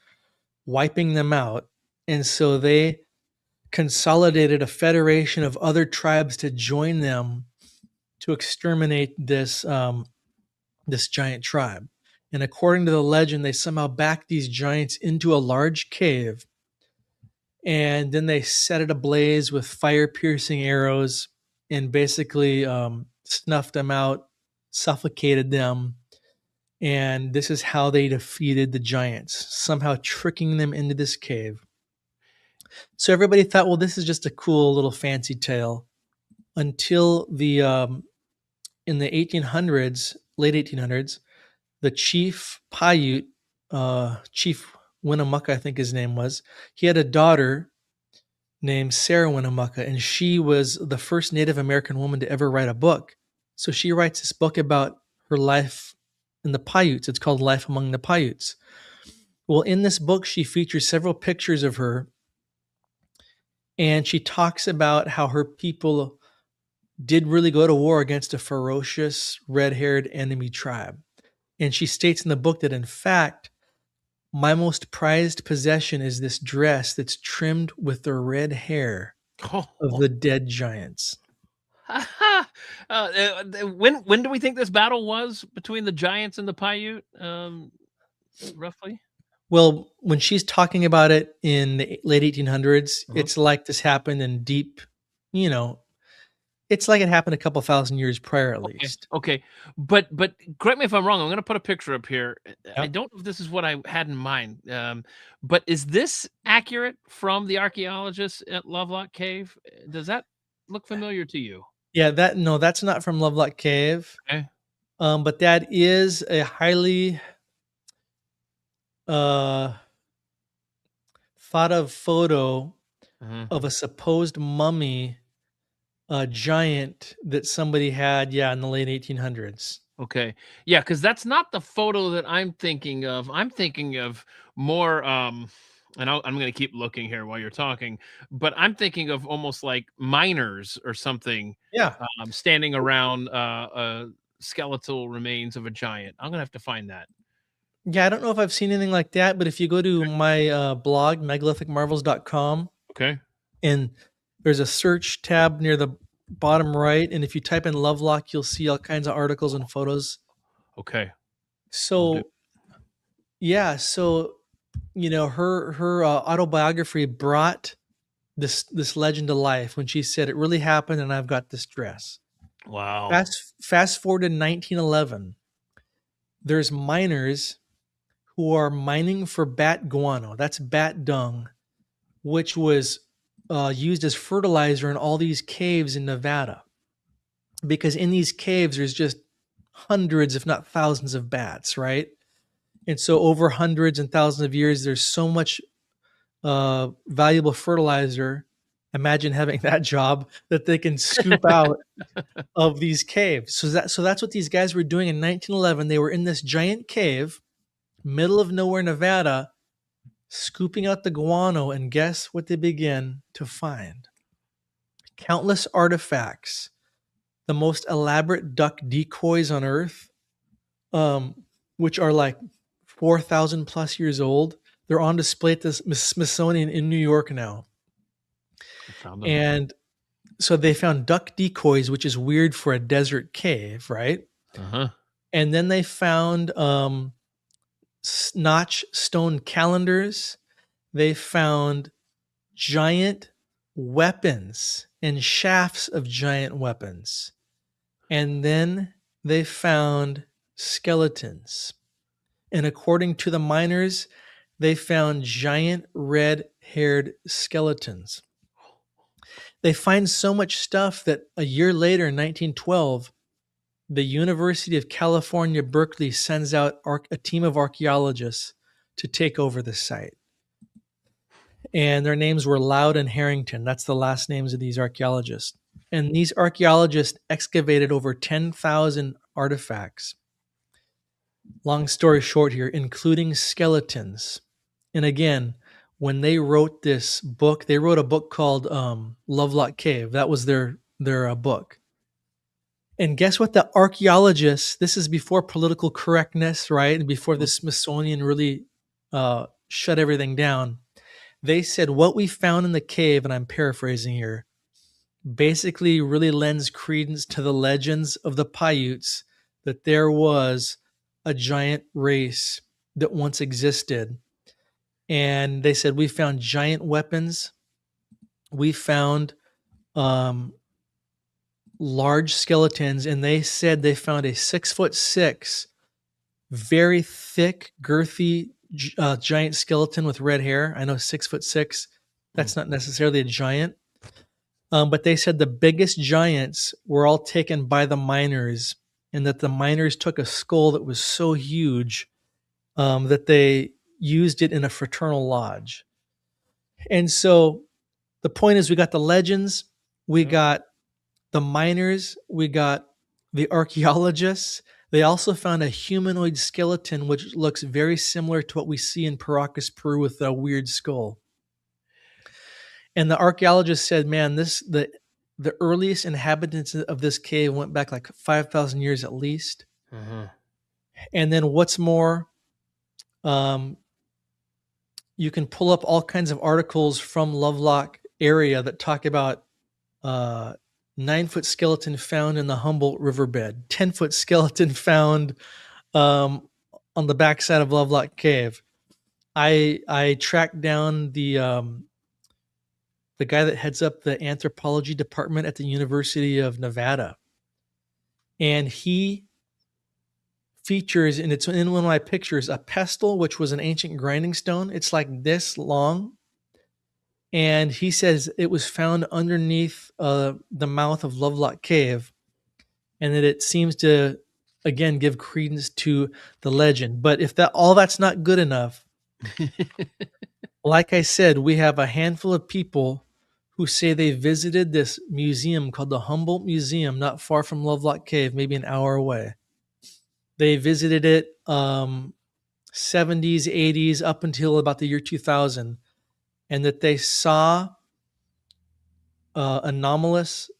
wiping them out. And so they consolidated a federation of other tribes to join them to exterminate this giant tribe. And according to the legend, they somehow backed these giants into a large cave, and then they set it ablaze with fire-piercing arrows and basically snuffed them out, suffocated them. And this is how they defeated the giants, somehow tricking them into this cave. So everybody thought, well, this is just a cool little fancy tale until the in the 1800s, late 1800s, the chief Paiute, Chief Winnemucca, I think his name was, he had a daughter named Sarah Winnemucca, and she was the first Native American woman to ever write a book. So she writes this book about her life in the Paiutes. It's called Life Among the Paiutes. Well, in this book, she features several pictures of her and she talks about how her people did really go to war against a ferocious red-haired enemy tribe. And she states in the book that, in fact, my most prized possession is this dress that's trimmed with the red hair of the dead giants. When do we think this battle was between the Giants and the Paiute, roughly? Well, when she's talking about it in the late 1800s, Mhm. it's like this happened in deep, you know, it's like it happened a couple thousand years prior at Okay, least. okay, but correct me if I'm wrong, I'm gonna put a picture up here. I Yep. don't know if this is what I had in mind, but is this accurate from the archaeologists at Lovelock Cave? Does that look familiar to you? Yeah, that no, that's not from Lovelock Cave. Okay. But that is a highly uh thought of photo Mhm. of a supposed mummy, a giant that somebody had, yeah, in the late 1800s. Okay. Yeah, because that's not the photo that I'm thinking of. I'm thinking of more, and I'm going to keep looking here while you're talking, but I'm thinking of almost like miners or something, Yeah. standing around skeletal remains of a giant. I'm going to have to find that. Yeah, I don't know if I've seen anything like that, but if you go to my blog, megalithic marvels.com, Okay. and there's a search tab near the bottom right, and if you type in Lovelock, you'll see all kinds of articles and photos. Okay. I'll do. So, yeah, so her autobiography brought this legend to life when she said it really happened, and I've got this dress. Wow. Fast forward to 1911. There's miners who are mining for bat guano. That's bat dung, which was used as fertilizer in all these caves in Nevada. Because in these caves, there's just hundreds, if not thousands, of bats, right? And so, over hundreds and thousands of years, there's so much valuable fertilizer. Imagine having that job that they can scoop out of these caves. So that's what these guys were doing in 1911. They were in this giant cave, middle of nowhere, Nevada, scooping out the guano, and guess what they begin to find? Countless artifacts, the most elaborate duck decoys on Earth, which are like 4,000 plus years old. They're on display at the Smithsonian in New York now. I found them. And so they found duck decoys, which is weird for a desert cave, right? Uh huh. And then they found notch stone calendars. They found giant weapons and shafts of giant weapons. And then they found skeletons. And according to the miners, they found giant red haired skeletons. They find so much stuff that a year later, in 1912, the University of California, Berkeley sends out a team of archaeologists to take over the site. And their names were Loud and Harrington. That's the last names of these archaeologists. And these archaeologists excavated over 10,000 artifacts. Long story short here, including skeletons. And again, when they wrote this book, they wrote a book called Lovelock Cave. That was their book. And guess what? The archaeologists, this is before political correctness, right? And before the Smithsonian really shut everything down. They said what we found in the cave, and I'm paraphrasing here, basically really lends credence to the legends of the Paiutes that there was a giant race that once existed. And they said we found giant weapons. We found large skeletons, and they said they found a 6'6", very thick, girthy giant skeleton with red hair. I know 6'6", that's not necessarily a giant. But they said the biggest giants were all taken by the miners, and that the miners took a skull that was so huge that they used it in a fraternal lodge. And so the point is, we got the legends, we Yep. got the miners, we got the archaeologists. They also found a humanoid skeleton, which looks very similar to what we see in Paracas, Peru, with a weird skull. And the archaeologist said, "Man, the earliest inhabitants of this cave went back like 5,000 years at least." Uh-huh. And then what's more, um, you can pull up all kinds of articles from Lovelock area that talk about uh, 9-foot skeleton found in the Humboldt riverbed, 10-foot skeleton found um, on the backside of Lovelock Cave. I tracked down the guy that heads up the anthropology department at the University of Nevada, and he features, and it's in one of my pictures, a pestle, which was an ancient grinding stone. It's like this long, and he says it was found underneath the mouth of Lovelock Cave, and that it seems to again give credence to the legend. But if that all that's not good enough, like I said, we have a handful of people who say they visited this museum called the Humboldt Museum, not far from Lovelock Cave, maybe an hour away. They visited it 70s, 80s, up until about the year 2000, and that they saw anomalous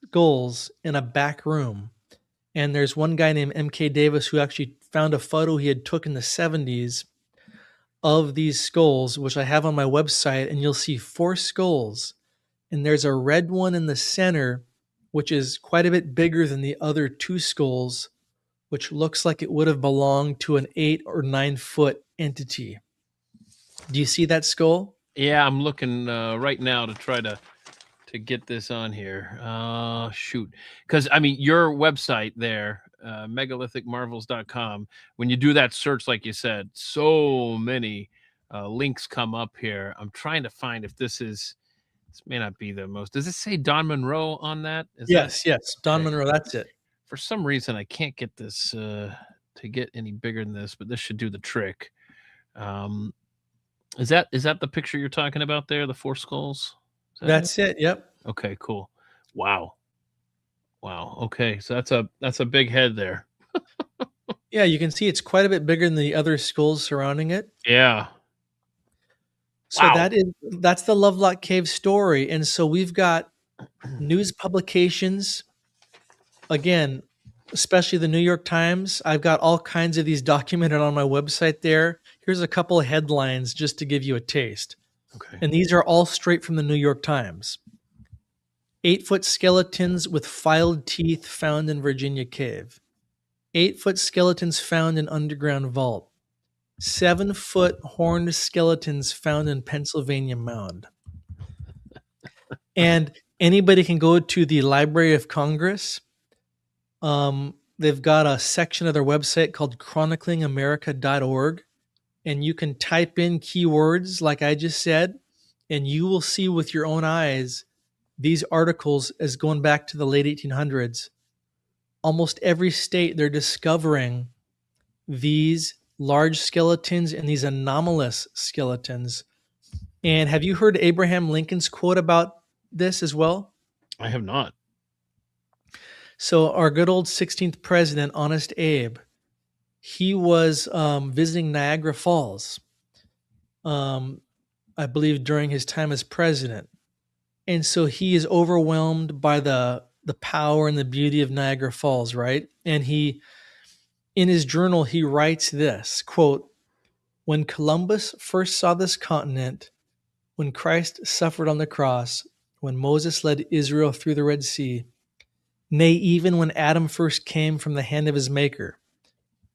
skulls in a back room. And there's one guy named M.K. Davis who actually found a photo he had took in the 70s of these skulls, which I have on my website, and you'll see 4 skulls. And there's a red one in the center, which is quite a bit bigger than the other 2 skulls, which looks like it would have belonged to an 8 or 9-foot entity. Do you see that skull? Yeah, I'm looking right now to try to get this on here. Shoot. Because, I mean, your website there, megalithic marvels.com, when you do that search, like you said, so many links come up here. I'm trying to find if this may not be the most. Does it say Don Monroe on that? Is that Yes. Don okay? Monroe, that's it. For some reason, I can't get this to get any bigger than this, but this should do the trick. Is that the picture you're talking about there? The 4 skulls? That's it. Yep. Okay, cool. Wow. Okay, so that's a big head there. Yeah, you can see it's quite a bit bigger than the other skulls surrounding it. Yeah. So Wow. that's the Lovelock Cave story. And so we've got news publications, again, especially the New York Times. I've got all kinds of these documented on my website there. Here's a couple of headlines just to give you a taste. Okay. And these are all straight from the New York Times. 8-foot skeletons with filed teeth found in Virginia cave. 8-foot skeletons found in underground vault. 7-foot horned skeletons found in Pennsylvania mound. And anybody can go to the Library of Congress. They've got a section of their website called chroniclingamerica.org, and you can type in keywords like I just said, and you will see with your own eyes these articles as going back to the late 1800s. Almost every state, they're discovering these large skeletons and these anomalous skeletons. And have you heard Abraham Lincoln's quote about this as well? I have not. So our good old 16th president, Honest Abe, he was visiting Niagara Falls, I believe during his time as president. And so he is overwhelmed by the power and the beauty of Niagara Falls, right? And he, in his journal, he writes this, quote, "When Columbus first saw this continent, when Christ suffered on the cross, when Moses led Israel through the Red Sea, nay, even when Adam first came from the hand of his maker,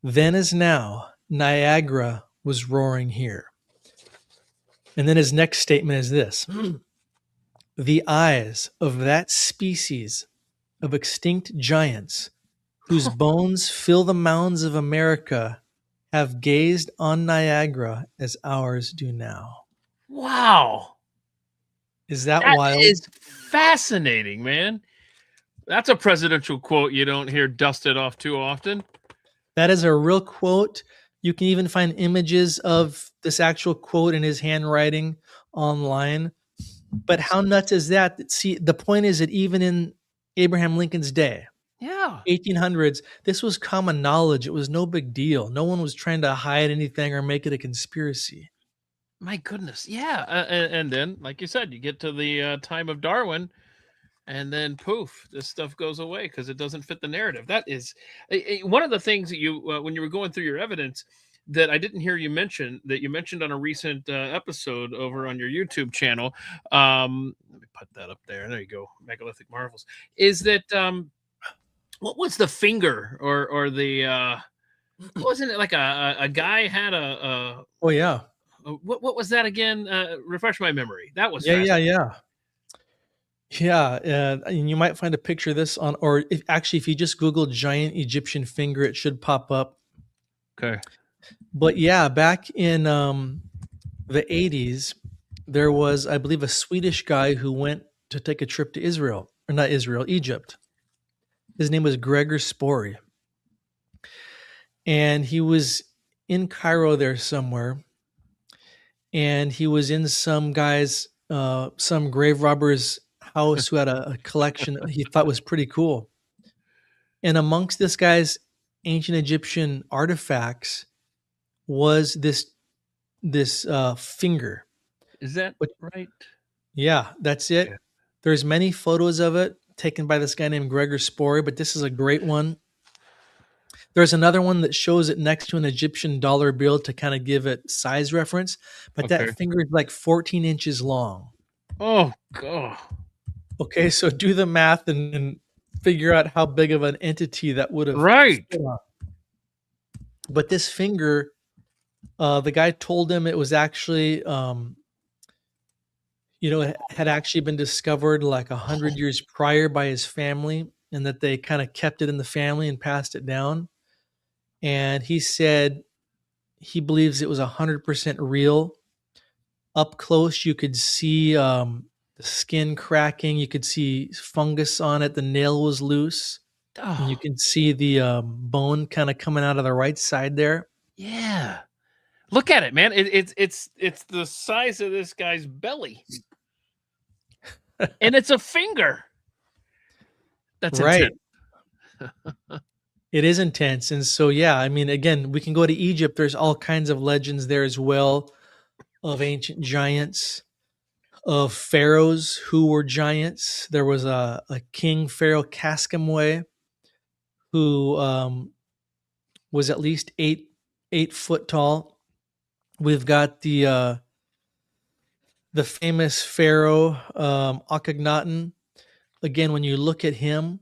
then as now, Niagara was roaring here." And then his next statement is this: "The eyes of that species of extinct giants whose bones fill the mounds of America have gazed on Niagara as ours do now." Wow. Is that That wild? is fascinating, man. That's a presidential quote you don't hear dusted off too often. That is a real quote. You can even find images of this actual quote in his handwriting online. But how nuts is that? See, the point is that even in Abraham Lincoln's day, Yeah. 1800s, this was common knowledge. It was no big deal. No one was trying to hide anything or make it a conspiracy. My goodness, yeah, and then, like you said, you get to the time of Darwin, and then poof, this stuff goes away because it doesn't fit the narrative. That is one of the things that you, when you were going through your evidence, that I didn't hear you mention, that you mentioned on a recent episode over on your YouTube channel. Let me put that up there. There you go, megalithic marvels. Is that what was the finger or the wasn't it like a guy had Oh, yeah. what was that again? Refresh my memory. That was Yeah, yeah, fascinating. yeah. Yeah, and you might find a picture of this on, or if actually, if you just Google giant Egyptian finger, it should pop up. Okay. But yeah, back in the 80s, there was, I believe, a Swedish guy who went to take a trip to Israel, or not Israel, Egypt. His name was Gregor Spory. And he was in Cairo there somewhere. And he was in some guy's, some grave robber's house who had a collection that he thought was pretty cool. And amongst this guy's ancient Egyptian artifacts was this finger. Is that But right? yeah, that's Okay. it. There's many photos of it taken by this guy named Gregor Spory, but this is a great one. There's another one that shows it next to an Egyptian dollar bill to kind of give it size reference, but that Okay. finger is like 14 inches long. Oh god. Okay, so do the math and figure out how big of an entity that would have Right. fit on. But this finger, the guy told him it was actually, it had actually been discovered like 100 years prior by his family, and that they kind of kept it in the family and passed it down. And he said he believes it was 100% real. Up close, you could see the skin cracking. You could see fungus on it. The nail was loose, and you Oh, can see the bone kind of coming out of the right side there. yeah. Look at it, man. It's the size of this guy's belly, and it's a finger. That's Right. intense. It is intense. And so, yeah, I mean, again, we can go to Egypt. There's all kinds of legends there as well of ancient giants, of pharaohs who were giants. There was a king, Pharaoh Cascamwe, who was at least 8 foot tall. We've got the famous pharaoh Akhenaten. Again, when you look at him,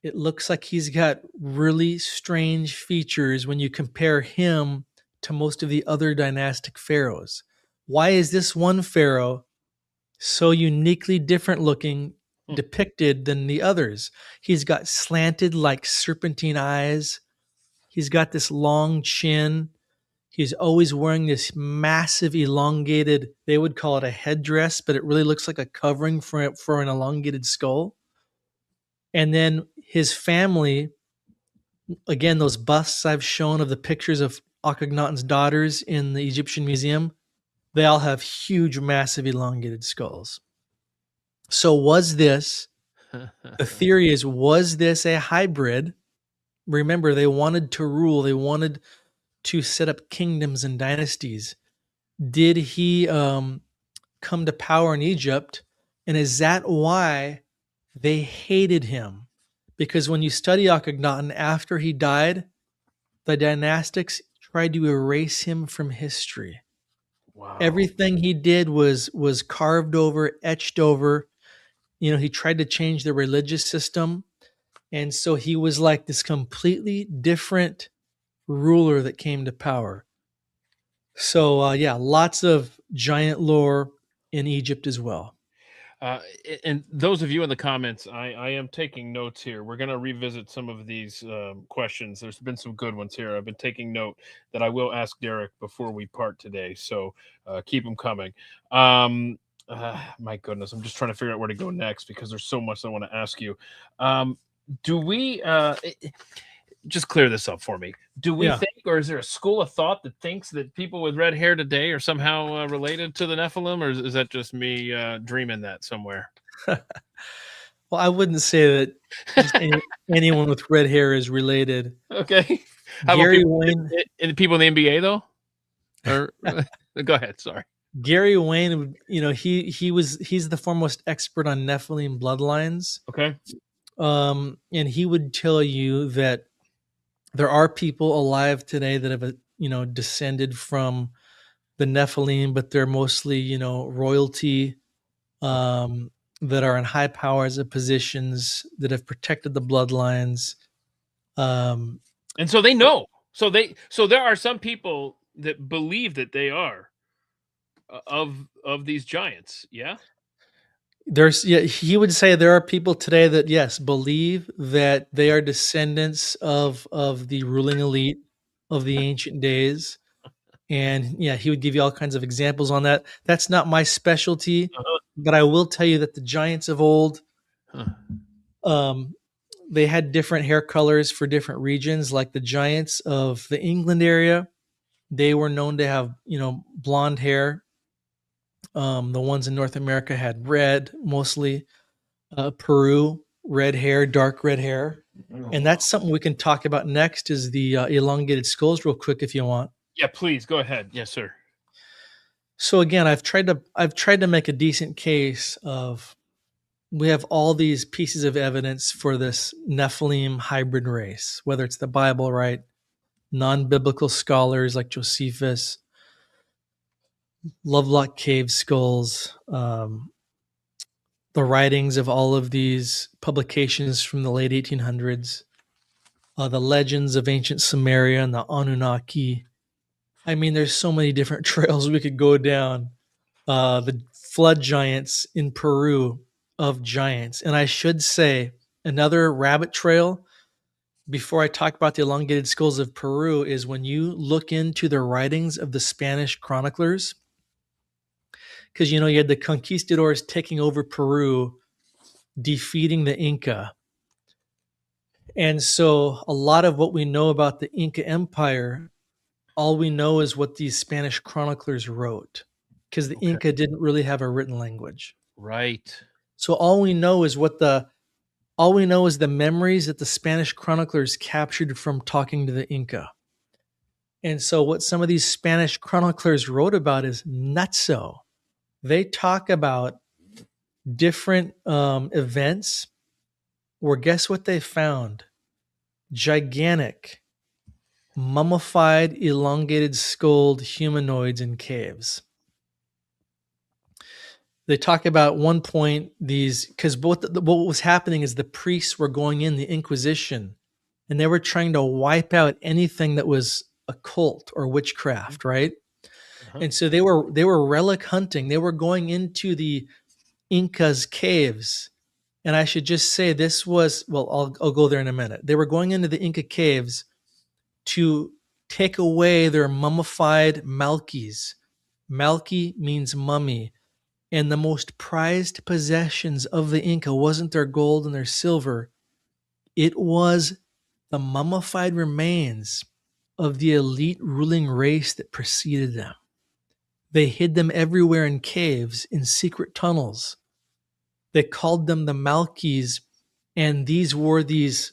it looks like he's got really strange features when you compare him to most of the other dynastic pharaohs. Why is this one pharaoh so uniquely different looking Hmm. depicted than the others? He's got slanted, like serpentine eyes. He's got this long chin. He's always wearing this massive, elongated, they would call it a headdress, but it really looks like a covering for an elongated skull. And then his family, again, those busts I've shown of the pictures of Akhenaten's daughters in the Egyptian museum, they all have huge, massive, elongated skulls. So, the theory is, was this a hybrid? Remember, they wanted to rule, they wanted to set up kingdoms and dynasties. Did he come to power in Egypt? And is that why they hated him? Because when you study Akhenaten after he died, the dynastics tried to erase him from history. Wow. Everything he did was carved over, etched over. He tried to change the religious system, and so he was like this completely different ruler that came to power. So yeah, lots of giant lore in Egypt as well. Uh, and those of you in the comments, I am taking notes here. We're going to revisit some of these questions. There's been some good ones here. I've been taking note that I will ask Derek before we part today. So keep them coming. My goodness, I'm just trying to figure out where to go next because there's so much I want to ask you. Do we just clear this up for me? Do we Yeah. think, or is there a school of thought that thinks that people with red hair today are somehow related to the Nephilim, or is that just me dreaming that somewhere? Well, I wouldn't say that just anyone with red hair is related. Okay. How about Gary people Wayne in people in the NBA though? Or go ahead. Sorry. Gary Wayne, he's the foremost expert on Nephilim bloodlines. Okay. And he would tell you that there are people alive today that have, descended from the Nephilim, but they're mostly, royalty, Okay. that are in high powers of positions that have protected the bloodlines. Um, And so they know. So there are some people that believe that they are of these giants. Yeah. he would say there are people today that, yes, believe that they are descendants of the ruling elite of the ancient days. And yeah, he would give you all kinds of examples on that. That's not my specialty, Uh-huh. but I will tell you that the giants of old, Huh. um, they had different hair colors for different regions. Like the giants of the England area, they were known to have, blonde hair. The ones in North America had red mostly. Peru, red hair, dark red hair. Oh, And wow. that's something we can talk about next is the elongated skulls real quick if you want. Yeah, please go ahead. Yes, sir. So again, I've tried to make a decent case of we have all these pieces of evidence for this Nephilim hybrid race, whether it's the Bible, right? Non-biblical scholars like Josephus, Lovelock cave skulls, the writings of all of these publications from the late 1800s, the legends of ancient Samaria and the Anunnaki. I mean, there's so many different trails we could go down. The flood giants in Peru of giants. And I should say, another rabbit trail before I talk about the elongated skulls of Peru is when you look into the writings of the Spanish chroniclers, because you had the conquistadors taking over Peru, defeating the Inca. And so a lot of what we know about the Inca Empire, all we know is what these Spanish chroniclers wrote, because the Okay. Inca didn't really have a written language. Right. So all we know is the memories that the Spanish chroniclers captured from talking to the Inca. And so what some of these Spanish chroniclers wrote about is nutso. They talk about different events where guess what they found? Gigantic, mummified, elongated skulled humanoids in caves. They talk about one point these because what was happening is the priests were going in the Inquisition and they were trying to wipe out anything that was occult or witchcraft, right? Uh-huh. And so they were relic hunting. They were going into the Incas caves. And I should just say this was well, I'll go there in a minute. They were going into the Inca caves to take away their mummified malkis. Malki means mummy. And the most prized possessions of the Inca wasn't their gold and their silver. It was the mummified remains of the elite ruling race that preceded them. They hid them everywhere in caves, in secret tunnels. They called them the Malkis, and these were these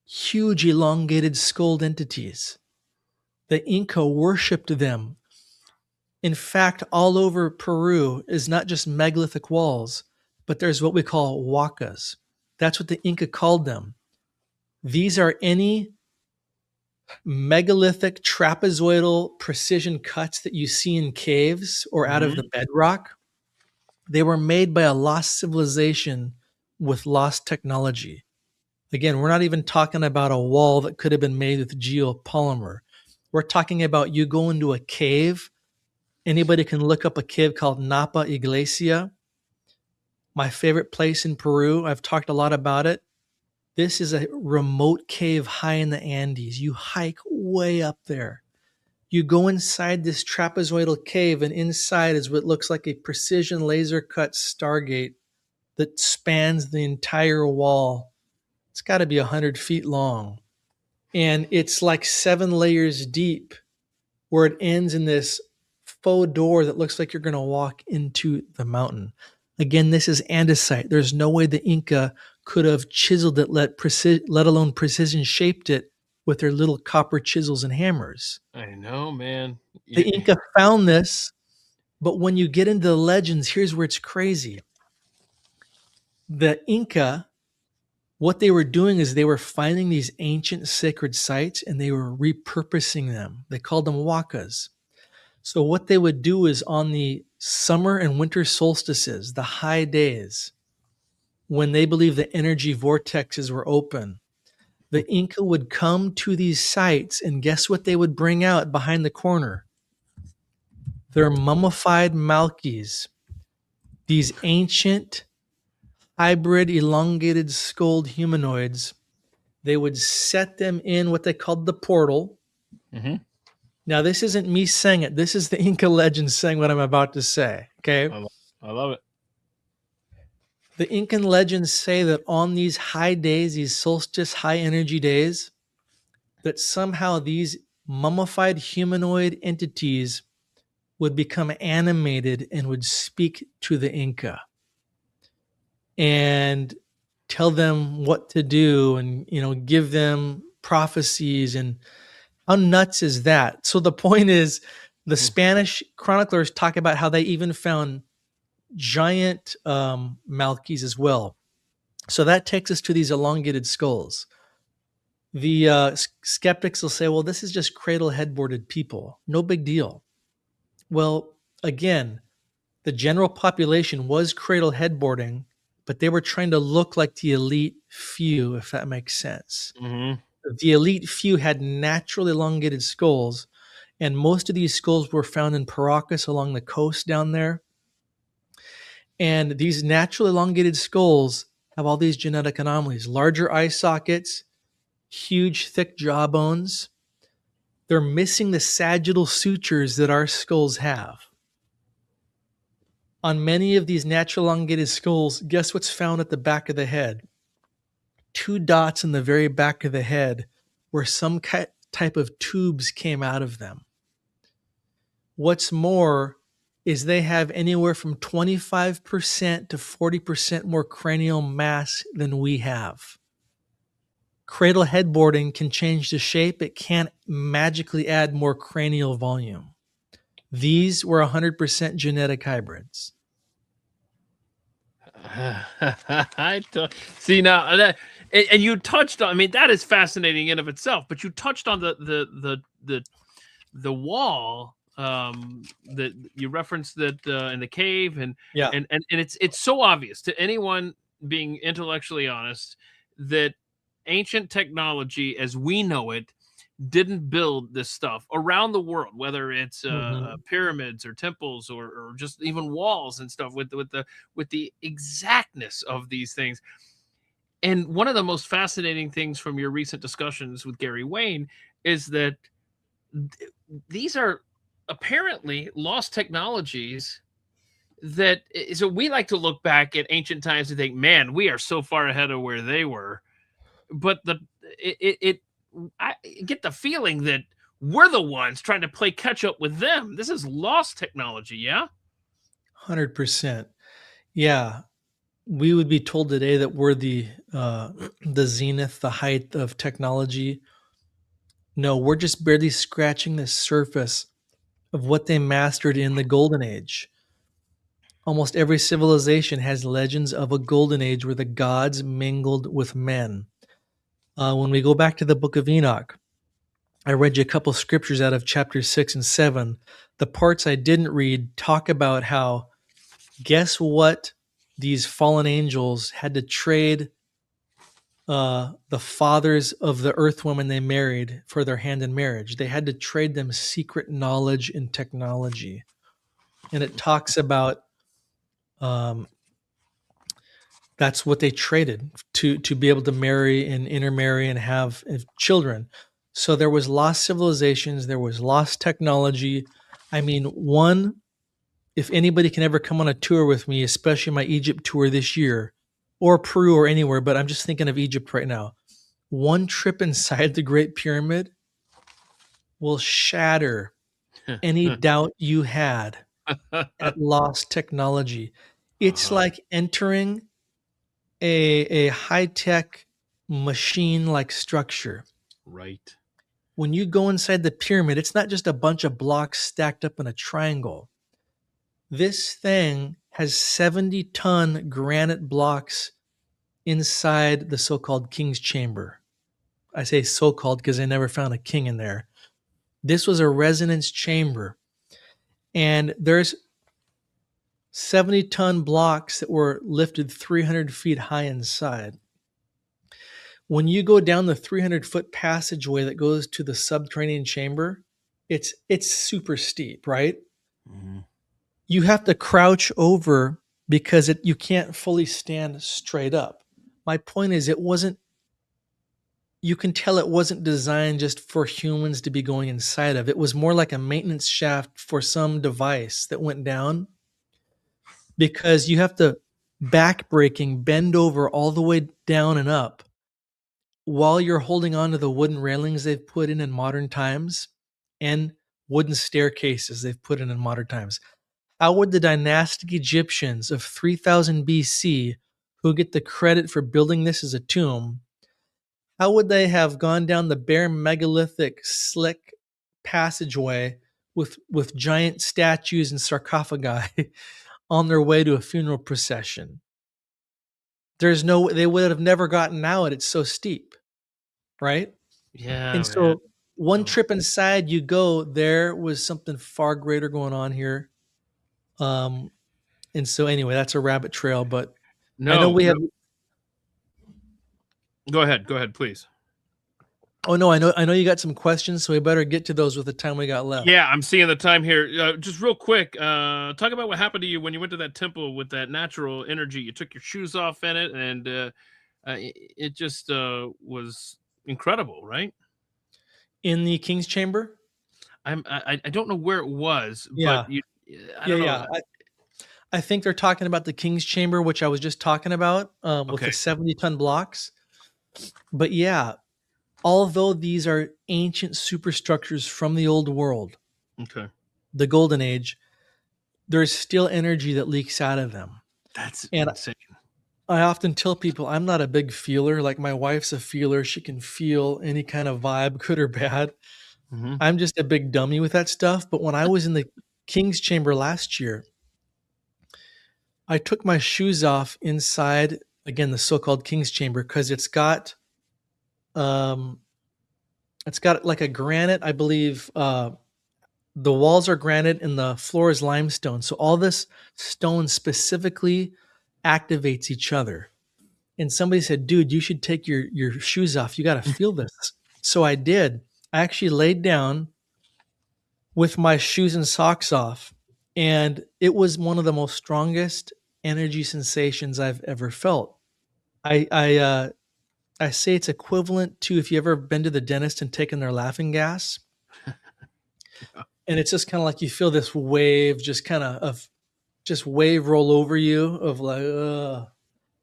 huge, elongated skulled entities. The Inca worshipped them. In fact, all over Peru is not just megalithic walls, but there's what we call huacas. That's what the Inca called them. These are any megalithic trapezoidal precision cuts that you see in caves or out of the Mm-hmm. bedrock. They were made by a lost civilization with lost technology. Again, we're not even talking about a wall that could have been made with geopolymer. We're talking about you go into a cave. Anybody can look up a cave called Napa Iglesia, my favorite place in Peru. I've talked a lot about it. This is a remote cave high in the Andes. You hike way up there. You go inside this trapezoidal cave, and inside is what looks like a precision laser cut Stargate that spans the entire wall. It's got to be 100 feet long. And it's like 7 layers deep, where it ends in this faux door that looks like you're going to walk into the mountain. Again, this is andesite. There's no way the Inca could have chiseled it, let alone precision shaped it with their little copper chisels and hammers. I know, man. The Inca found this But when you get into the legends, here's where it's crazy. The Inca, what they were doing is they were finding these ancient sacred sites and they were repurposing them. They called them wakas. So what they would do is on the summer and winter solstices, the high days, when they believed the energy vortexes were open, the Inca would come to these sites and guess what they would bring out behind the corner? Their mummified Malkis, these ancient hybrid elongated skulled humanoids. They would set them in what they called the portal. Mm-hmm. Now, this isn't me saying it. This is the Inca legend saying what I'm about to say. Okay. I love it. The Incan legends say that on these high days, these solstice high energy days, that somehow these mummified humanoid entities would become animated and would speak to the Inca and tell them what to do and, give them prophecies. And how nuts is that? So the point is, the Spanish chroniclers talk about how they even found giant Malkis as well. So that takes us to these elongated skulls. The skeptics will say, well, this is just cradle headboarded people. No big deal. Well, again, the general population was cradle headboarding, but they were trying to look like the elite few, if that makes sense. Mm-hmm. The elite few had natural elongated skulls, and most of these skulls were found in Paracas along the coast down there. And these natural elongated skulls have all these genetic anomalies, larger eye sockets, huge, thick jawbones. They're missing the sagittal sutures that our skulls have. On many of these natural elongated skulls, guess what's found at the back of the head? 2 dots in the very back of the head where some type of tubes came out of them. What's more is they have anywhere from 25% to 40% more cranial mass than we have. Cradle headboarding can change the shape. It can't magically add more cranial volume. These were 100% genetic hybrids. See now and you touched on. I mean, that is fascinating in of itself. But you touched on the wall that you referenced that in the cave, and Yeah. and it's so obvious to anyone being intellectually honest that ancient technology as we know it didn't build this stuff around the world, whether it's pyramids or temples or just even walls and stuff with the exactness of these things. And one of the most fascinating things from your recent discussions with Gary Wayne is that these are apparently lost technologies that so we like to look back at ancient times and think, man, we are so far ahead of where they were. But I get the feeling that we're the ones trying to play catch up with them. This is lost technology, yeah? 100%. Yeah. We would be told today that we're the zenith, the height of technology. No, we're just barely scratching the surface of what they mastered in the Golden Age. Almost every civilization has legends of a Golden Age where the gods mingled with men. When we go back to the book of Enoch, I read you a couple scriptures out of chapters 6 and 7. The parts I didn't read talk about how, guess what, these fallen angels had to trade the fathers of the earth women they married for their hand in marriage. They had to trade them secret knowledge and technology. And it talks about that's what they traded to be able to marry and intermarry and have children. So there was lost civilizations, there was lost technology. I mean, if anybody can ever come on a tour with me, especially my Egypt tour this year, or Peru or anywhere, but I'm just thinking of Egypt right now. One trip inside the Great Pyramid will shatter any doubt you had at lost technology. It's like entering a high-tech machine-like structure. Right. When you go inside the pyramid, it's not just a bunch of blocks stacked up in a triangle. This thing has 70-ton granite blocks inside the so-called king's chamber. I say so-called because I never found a king in there. This was a resonance chamber, and there's 70-ton blocks that were lifted 300 feet high inside. When you go down the 300-foot passageway that goes to the subterranean chamber, it's super steep, right? Mhm. You have to crouch over because you can't fully stand straight up. My point is, it wasn't. You can tell it wasn't designed just for humans to be going inside of. It was more like a maintenance shaft for some device that went down, because you have to back braking, bend over all the way down and up while you're holding on to the wooden railings they've put in modern times, and wooden staircases they've put in modern times. How would the dynastic Egyptians of 3000 BC, who get the credit for building this as a tomb, how would they have gone down the bare megalithic slick passageway with giant statues and sarcophagi on their way to a funeral procession? There's no, they would have never gotten out. It's so steep, right? Yeah, And man. so one Oh. trip inside you go, there was something far greater going on here. Um, and so anyway, that's a rabbit trail, but I know No, we no. have. Go ahead, please. Oh no, I know you got some questions, so we better get to those with the time we got left. Yeah, I'm seeing the time here. Just real quick, talk about what happened to you when you went to that temple with that natural energy. You took your shoes off in it, and it just was incredible, right? In the King's Chamber? I don't know where it was, but Yeah. I Yeah, don't yeah. know. I think they're talking about the King's Chamber, which I was just talking about, with Okay, the 70-ton blocks. But yeah, although these are ancient superstructures from the old world, okay, the Golden Age, there's still energy that leaks out of them. that's And insane. I often tell people I'm not a big feeler. Like my wife's a feeler. She can feel any kind of vibe, good or bad. Hmm. I'm just a big dummy with that stuff. But when I was in the King's Chamber last year, I took my shoes off inside, again, the so-called King's Chamber, because um it's got like a granite, I believe. The walls are granite and the floor is limestone. So all this stone specifically activates each other. And somebody said, dude, you should take your shoes off. You got to feel this. So I did. I actually laid down with my shoes and socks off. And it was one of the most strongest energy sensations I've ever felt. I I uh I say it's equivalent to if you ever been to the dentist and taken their laughing gas. And it's just kind of like you feel this wave just kind of just wave roll over you of like,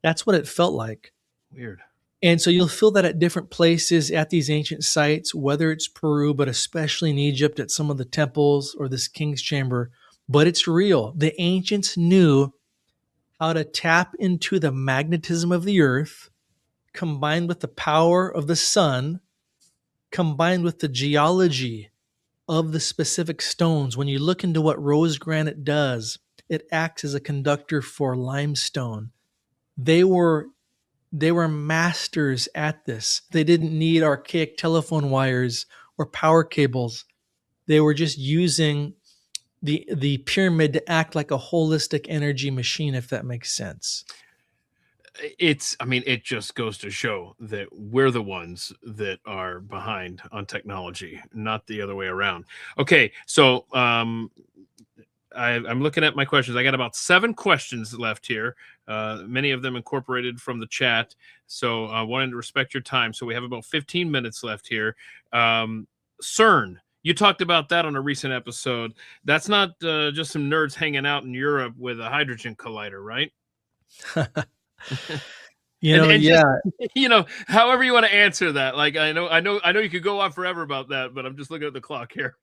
that's what it felt like. Weird. And so you'll feel that at different places at these ancient sites, whether it's Peru, but especially in Egypt at some of the temples or this king's chamber. But it's real. The ancients knew how to tap into the magnetism of the earth, combined with the power of the sun, combined with the geology of the specific stones. When you look into what rose granite does, it acts as a conductor for limestone. They were they were masters at this. They didn't need archaic telephone wires or power cables. They were just using the pyramid to act like a holistic energy machine, if that makes sense. I mean, it just goes to show that we're the ones that are behind on technology, not the other way around. Okay, so I'm looking at my questions. I got about 7 questions left here, many of them incorporated from the chat. So I wanted to respect your time. So we have about 15 minutes left here. CERN, you talked about that on a recent episode. That's not just some nerds hanging out in Europe with a hydrogen collider, right? And just Yeah, however you want to answer that. Like I know you could go on forever about that, but I'm just looking at the clock here.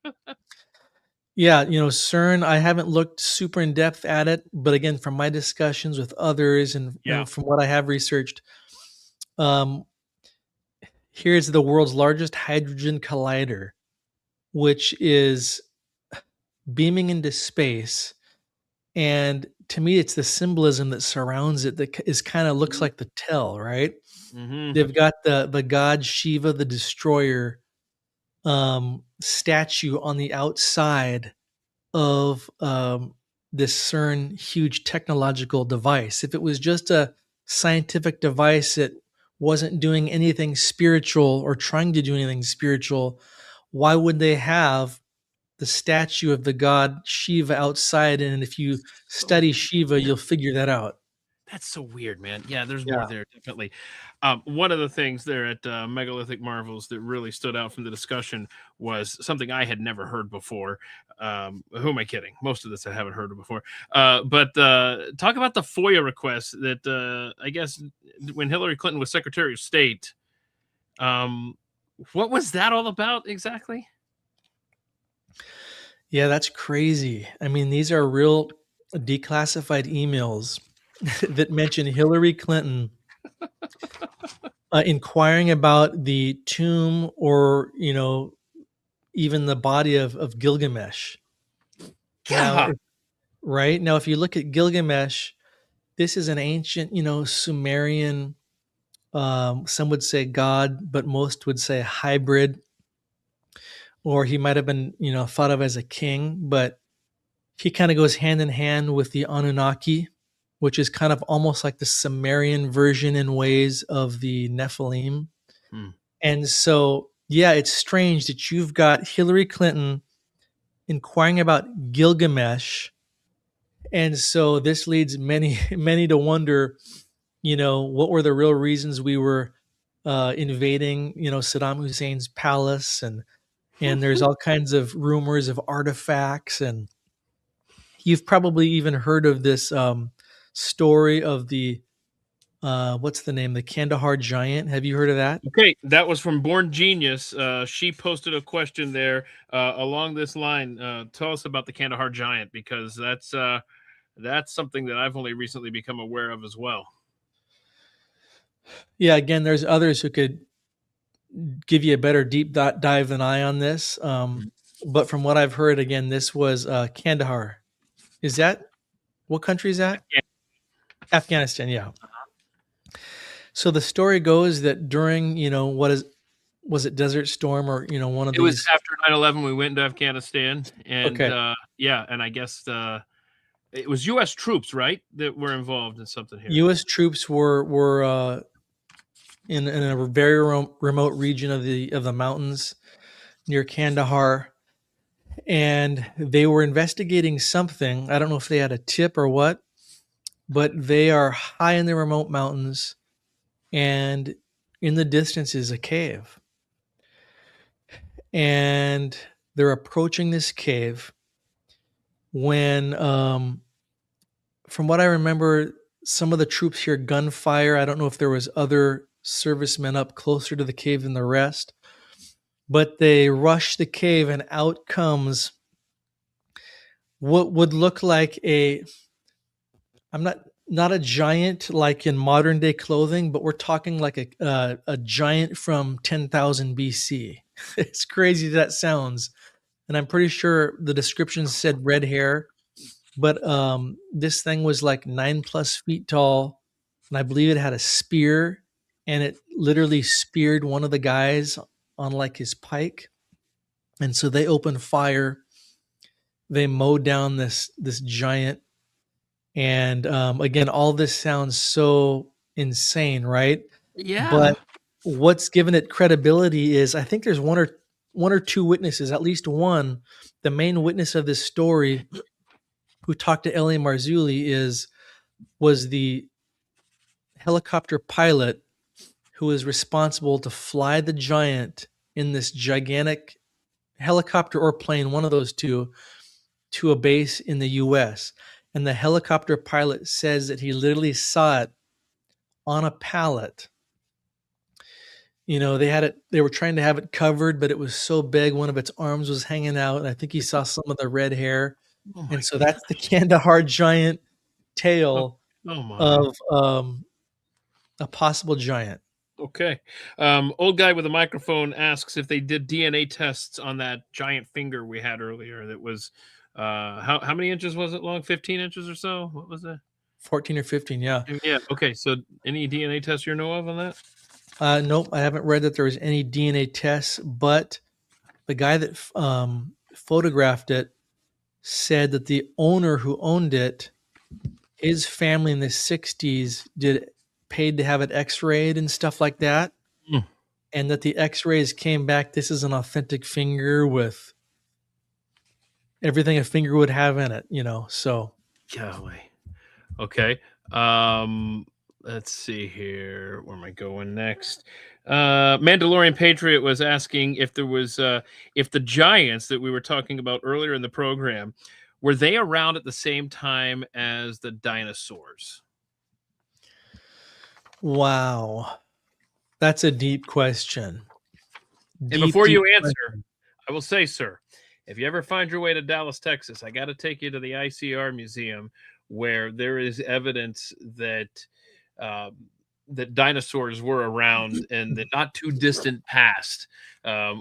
yeah. CERN, I haven't looked super in depth at it, but again, from my discussions with others Yeah. and from what I have researched, um, here's the world's largest hydrogen collider, which is beaming into space And to me, it's the symbolism that surrounds it that is kind of looks Mhm. like the tell, right? Mhm. They've got the god Shiva, the destroyer, statue on the outside of this CERN huge technological device. If it was just a scientific device that wasn't doing anything spiritual or trying to do anything spiritual, why would they have the statue of the god Shiva outside? And if you So study Shiva, you'll figure that out. That's so weird, man. Yeah, there's Yeah. more there, definitely. One of the things there at Megalithic Marvels that really stood out from the discussion was something I had never heard before. Who am I kidding? Most of this I haven't heard of before. But talk about the FOIA request that I guess when Hillary Clinton was Secretary of State. Um, what was that all about exactly? Yeah, that's crazy. I mean, these are real declassified emails that mention Hillary Clinton inquiring about the tomb or, even the body of Gilgamesh. Now, God. right now, if you look at Gilgamesh, this is an ancient, Sumerian. Some would say god, but most would say hybrid, or he might have been, thought of as a king. But he kind of goes hand in hand with the Anunnaki, which is kind of almost like the Sumerian version in ways of the Nephilim. Hmm. And so, yeah, it's strange that you've got Hillary Clinton inquiring about Gilgamesh. And so this leads many, many to wonder, what were the real reasons we were invading, Saddam Hussein's palace, and there's all kinds of rumors of artifacts, and you've probably even heard of this story of the what's the name, the Kandahar giant. Have you heard of that? Okay, that was from Born Genius. She posted a question there along this line. Tell us about the Kandahar Giant because that's something that I've only recently become aware of as well. Yeah, again, there's others who could give you a better deep dive than I on this. Mhm. But from what I've heard, again, this was Kandahar. Is that what country is that? Yeah, Afghanistan, yeah. So the story goes that during, what is was it Desert Storm or, one of it was these. after 9/11 we went into Afghanistan, and Okay. yeah, and I guess it was U.S. troops, right, that were involved in something here. US troops were in a very remote region of the mountains near Kandahar, and they were investigating something. I don't know if they had a tip or what, but they are high in the remote mountains, and in the distance is a cave. And they're approaching this cave when, from what I remember, some of the troops hear gunfire. I don't know if there was other servicemen up closer to the cave than the rest, but they rush the cave, and out comes what would look like a, I'm not a giant like in modern day clothing, but we're talking like a giant from 10,000 BC. It's crazy that sounds, and I'm pretty sure the description said red hair, but this thing was like 9+ feet tall, and I believe it had a spear, and it literally speared one of the guys on like his pike, and so they opened fire. They mowed down this giant, and again, all this sounds so insane, right? But Yeah. what's given it credibility is I think there's one or two witnesses, at least one, the main witness of this story who talked to Ellie Marzulli was the helicopter pilot who was responsible to fly the giant in this gigantic helicopter or plane, one of those two, to a base in the US. And the helicopter pilot says that he literally saw it on a pallet. They were trying to have it covered, but it was so big, one of its arms was hanging out. And I think he saw some of the red hair. Oh my And so goodness. that's the Kandahar giant Oh, tale oh my. of a possible giant. Okay. Old guy with a microphone asks if they did DNA tests on that giant finger we had earlier that was How many inches was it long? 15 inches or so? What was that? 14 or 15, yeah. Yeah. Okay. So any DNA tests you know of on that? Nope, I haven't read that there was any DNA tests, but the guy that photographed it said that the owner who owned it, his family in the 60s paid to have it x-rayed and stuff like that, Mm. and that the x-rays came back, this is an authentic finger with everything a finger would have in it, so. Golly. Okay. Um, let's see here. Where am I going next? Mandalorian Patriot was asking if there was if the giants that we were talking about earlier in the program were they around at the same time as the dinosaurs? Wow. That's a deep question. And Deep, before deep you answer, question. I will say, sir, if you ever find your way to Dallas, Texas, I got to take you to the ICR Museum, where there is evidence that um, that dinosaurs were around in the not too distant past,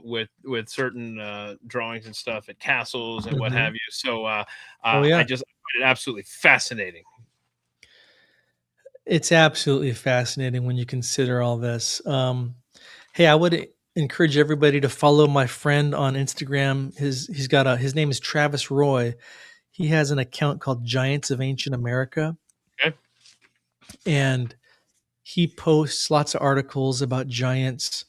with certain drawings and stuff at castles and what Mhm. have you. So Oh, I yeah. just find it absolutely fascinating. It's absolutely fascinating when you consider all this. Hey, I would encourage everybody to follow my friend on Instagram. His name is Travis Roy. He has an account called Giants of Ancient America, Okay. and he posts lots of articles about giants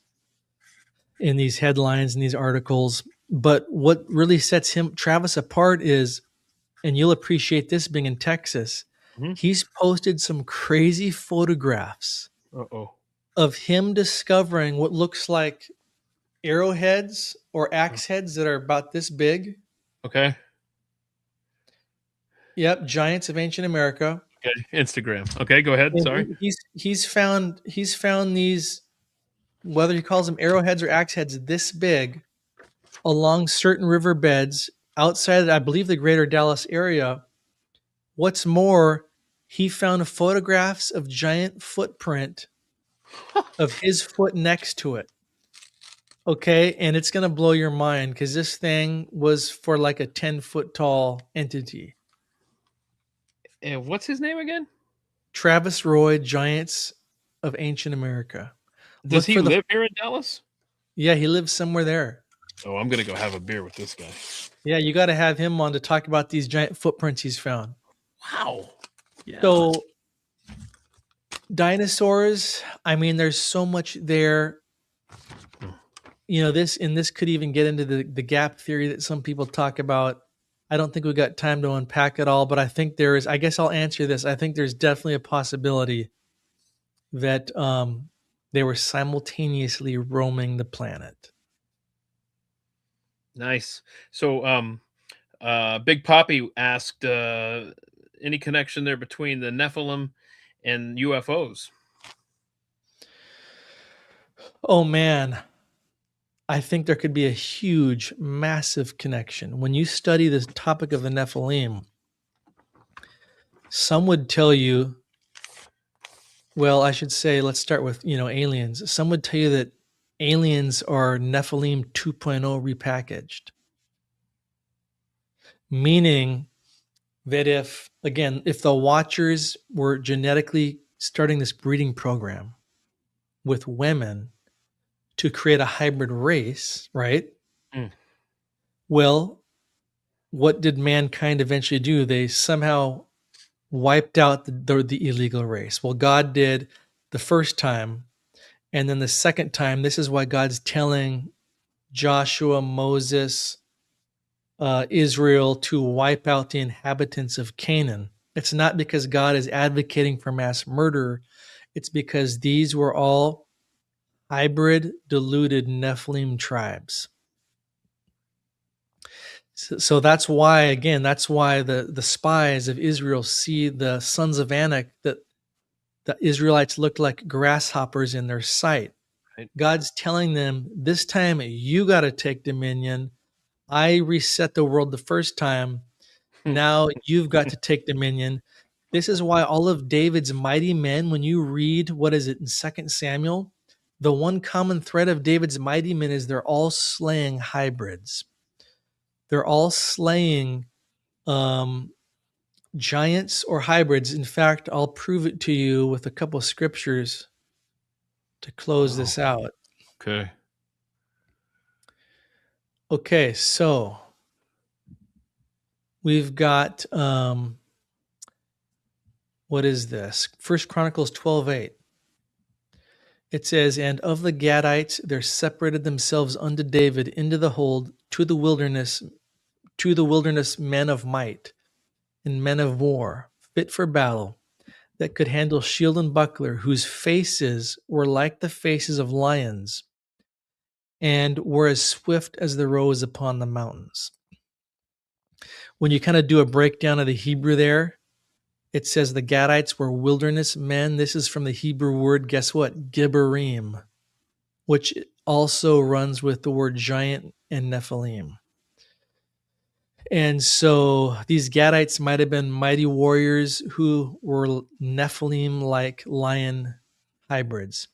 in these headlines and these articles. But what really sets Travis apart is, and you'll appreciate this being in Texas, Mm-hmm. he's posted some crazy photographs Uh-oh. of him discovering what looks like arrowheads or axe heads that are about this big. Okay. Yep, giants of ancient America. Okay. Instagram. Okay. Go ahead. And Sorry. he's found these, whether he calls them arrowheads or axe heads, this big along certain riverbeds outside, I believe, the greater Dallas area. What's more, he found photographs of giant footprint of his foot next to it. Okay, and it's gonna blow your mind because this thing was for like a 10-foot tall entity. And what's his name again? Travis Roy, Giants of Ancient America. Does Look he for the live here in Dallas? Yeah, he lives somewhere there. Oh, I'm gonna go have a beer with this guy. Yeah, you got to have him on to talk about these giant footprints he's found. Wow. Yeah. So dinosaurs, I mean, there's so much there. This could even get into the gap theory that some people talk about. I don't think we got time to unpack it all, but I think there is. I guess I'll answer this. I think there's definitely a possibility that they were simultaneously roaming the planet. Nice. So, Big Poppy asked, any connection there between the Nephilim and UFOs? Oh man, I think there could be a huge, massive connection. When you study this topic of the Nephilim, some would tell you, well, I should say, let's start with, aliens. Some would tell you that aliens are Nephilim 2.0 repackaged, meaning that if the Watchers were genetically starting this breeding program with women to create a hybrid race, right? Mm. Well, what did mankind eventually do? They somehow wiped out the illegal race. Well, God did the first time. And then the second time, this is why God's telling Joshua, Moses, Israel to wipe out the inhabitants of Canaan. It's not because God is advocating for mass murder. It's because these were all hybrid, diluted Nephilim tribes. So that's why, again, the spies of Israel see the sons of Anak, that the Israelites looked like grasshoppers in their sight. Right. God's telling them, this time you got to take dominion. I reset the world the first time. Now you've got to take dominion. This is why all of David's mighty men, when you read, what is it, in 2 Samuel, the one common thread of David's mighty men is they're all slaying hybrids. They're all slaying um, giants or hybrids. In fact, I'll prove it to you with a couple of scriptures to close Wow. this out. Okay. Okay, so we've got what is this? First Chronicles 12:8. It says, "And of the Gadites there separated themselves unto David into the hold to the wilderness men of might and men of war, fit for battle, that could handle shield and buckler, whose faces were like the faces of lions, and were as swift as the roes upon the mountains." When you kind of do a breakdown of the Hebrew there, it says the Gadites were wilderness men. This is from the Hebrew word, guess what? Gibberim, which also runs with the word giant and Nephilim. And so these Gadites might have been mighty warriors who were Nephilim like lion hybrids.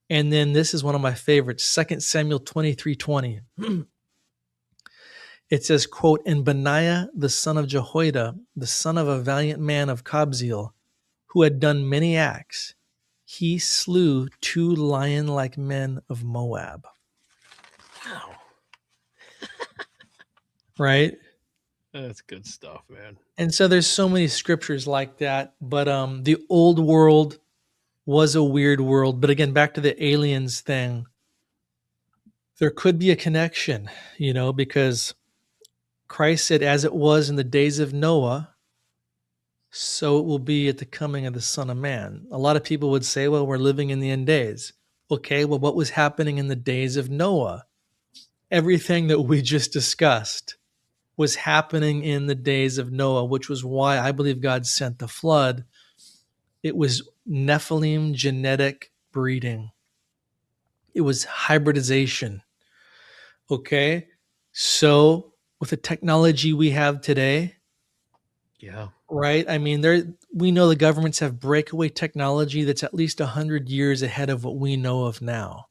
And then this is one of my favorites, 2 Samuel 23:20. It says, quote, "And Benaiah the son of Jehoiada, the son of a valiant man of Kabzeel, who had done many acts, he slew 2 lion-like men of Moab." Wow. Right? That's good stuff, man. And so there's so many scriptures like that. But the old world was a weird world. But again, back to the aliens thing, there could be a connection, because Christ said, "As it was in the days of Noah, so it will be at the coming of the Son of Man." A lot of people would say, well, we're living in the end days. Okay, well, what was happening in the days of Noah? Everything that we just discussed was happening in the days of Noah, which was why I believe God sent the flood. It was Nephilim genetic breeding. It was hybridization. Okay? So, with the technology we have today, Yeah. right? I mean, we know the governments have breakaway technology that's at least 100 years ahead of what we know of now.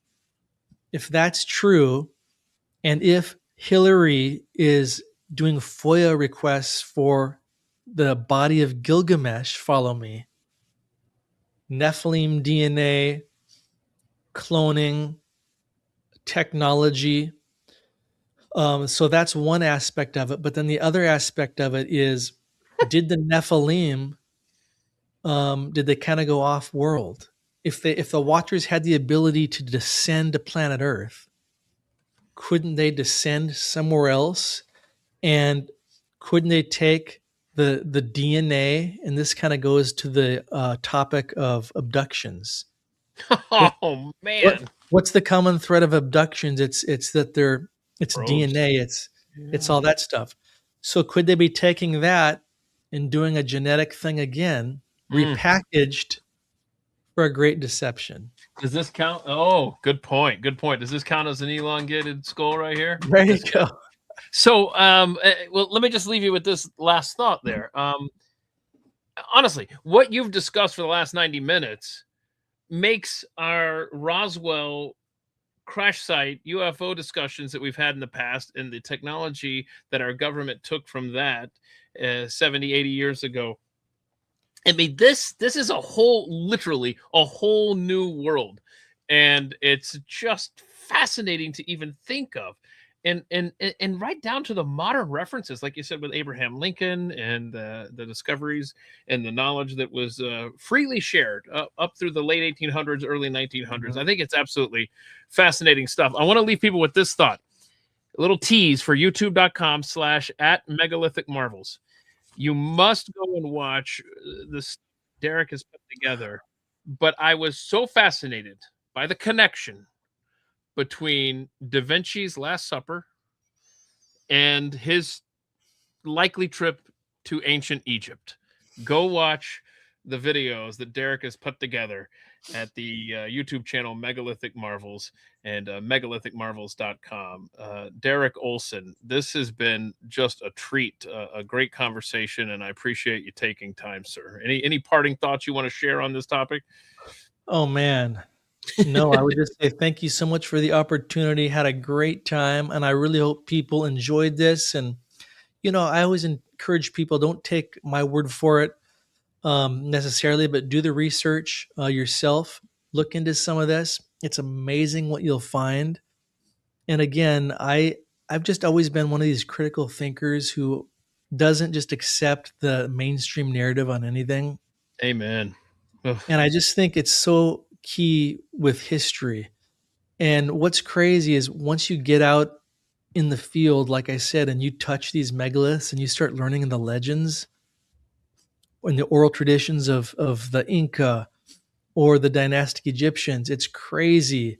If that's true, and if Hillary is doing FOIA requests for the body of Gilgamesh, follow me, Nephilim DNA, cloning, technology. So that's one aspect of it. But then the other aspect of it is, did the Nephilim, did they kind of go off world? If the Watchers had the ability to descend to planet Earth, couldn't they descend somewhere else? And couldn't they take the DNA? And this kind of goes to the topic of abductions. What Oh what man. what's the common thread of abductions? It's that it's Probes. DNA, it's Yeah. all that stuff. So could they be taking that and doing a genetic thing again, Mm. repackaged for a great deception? Does this count? Oh, good point. Good point. Does this count as an elongated skull right here? There you This go. So, well, let me just leave you with this last thought there. Honestly, what you've discussed for the last 90 minutes makes our Roswell crash site UFO discussions that we've had in the past and the technology that our government took from that 70, 80 years ago. I mean, this is literally a whole new world, and it's just fascinating to even think of, and right down to the modern references, like you said, with Abraham Lincoln and the discoveries and the knowledge that was freely shared up through the late 1800s, early 1900s. Mhm. I think it's absolutely fascinating stuff. I want to leave people with this thought: a little tease for youtube.com/@megalithic marvels. You must go and watch this Derek has put together. But I was so fascinated by the connection between Da Vinci's Last Supper and his likely trip to ancient Egypt. Go watch the videos that Derek has put together at the YouTube channel Megalithic Marvels and megalithic marvels.com. Derek Olson, this has been just a treat, a great conversation, and I appreciate you taking time, sir. Any parting thoughts you want to share on this topic? Oh man. No, I would just say thank you so much for the opportunity. Had a great time, and I really hope people enjoyed this. And I always encourage people, don't take my word for it necessarily, but do the research yourself. Look into some of this. It's amazing what you'll find. And again, I've just always been one of these critical thinkers who doesn't just accept the mainstream narrative on anything. Amen. Ugh. And I just think it's so key with history. And what's crazy is once you get out in the field, like I said, and you touch these megaliths and you start learning in the legends and the oral traditions of the Inca or the dynastic Egyptians, it's crazy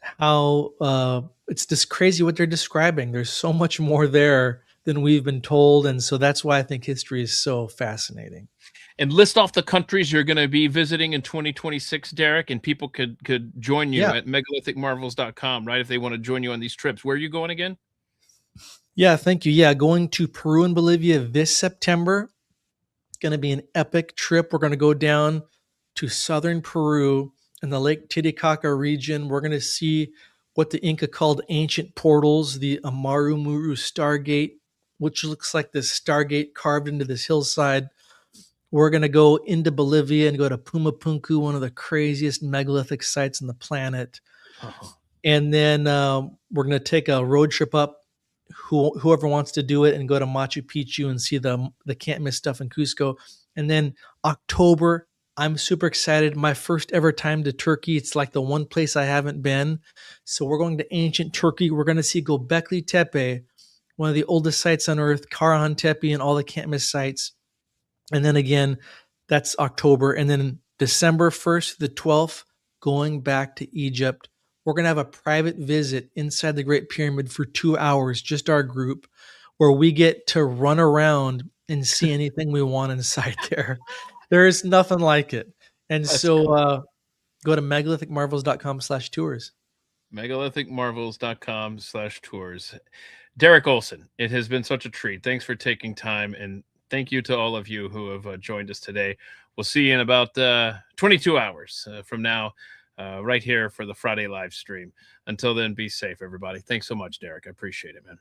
how it's just crazy what they're describing. There's so much more there than we've been told, and so that's why I think history is so fascinating. And list off the countries you're going to be visiting in 2026, Derek, and people could join you Yeah, at megalithic marvels.com, right? If they want to join you on these trips. Where are you going again? yeah, thank you. Yeah, going to Peru and Bolivia this September. It's going to be an epic trip. We're going to go down to southern Peru in the Lake Titicaca region. We're going to see what the Inca called ancient portals, the Amaru Muru Stargate, which looks like this Stargate carved into this hillside. We're going to go into Bolivia and go to Pumapunku, one of the craziest megalithic sites on the planet. Oh, And then we're going to take a road trip up, whoever wants to do it, and go to Machu Picchu and see the can't miss stuff in Cusco. And then October, I'm super excited. My first ever time to Turkey. It's like the one place I haven't been. So we're going to ancient Turkey. We're going to see Göbekli Tepe, one of the oldest sites on earth, Karahan Tepe, and all the can't miss sites. And then again, that's October. And then December 1st to the 12th, going back to Egypt. We're going to have a private visit inside the Great Pyramid for 2 hours, just our group, where we get to run around and see anything we want inside there. There is nothing like it. And that's so go to megalithic marvels.com/tours. megalithic marvels.com/tours. Derek Olson, it has been such a treat. Thanks for taking time, and thank you to all of you who have joined us today. We'll see you in about 22 hours from now, right here for the Friday live stream. Until then, be safe, everybody. Thanks so much, Derek. I appreciate it, man.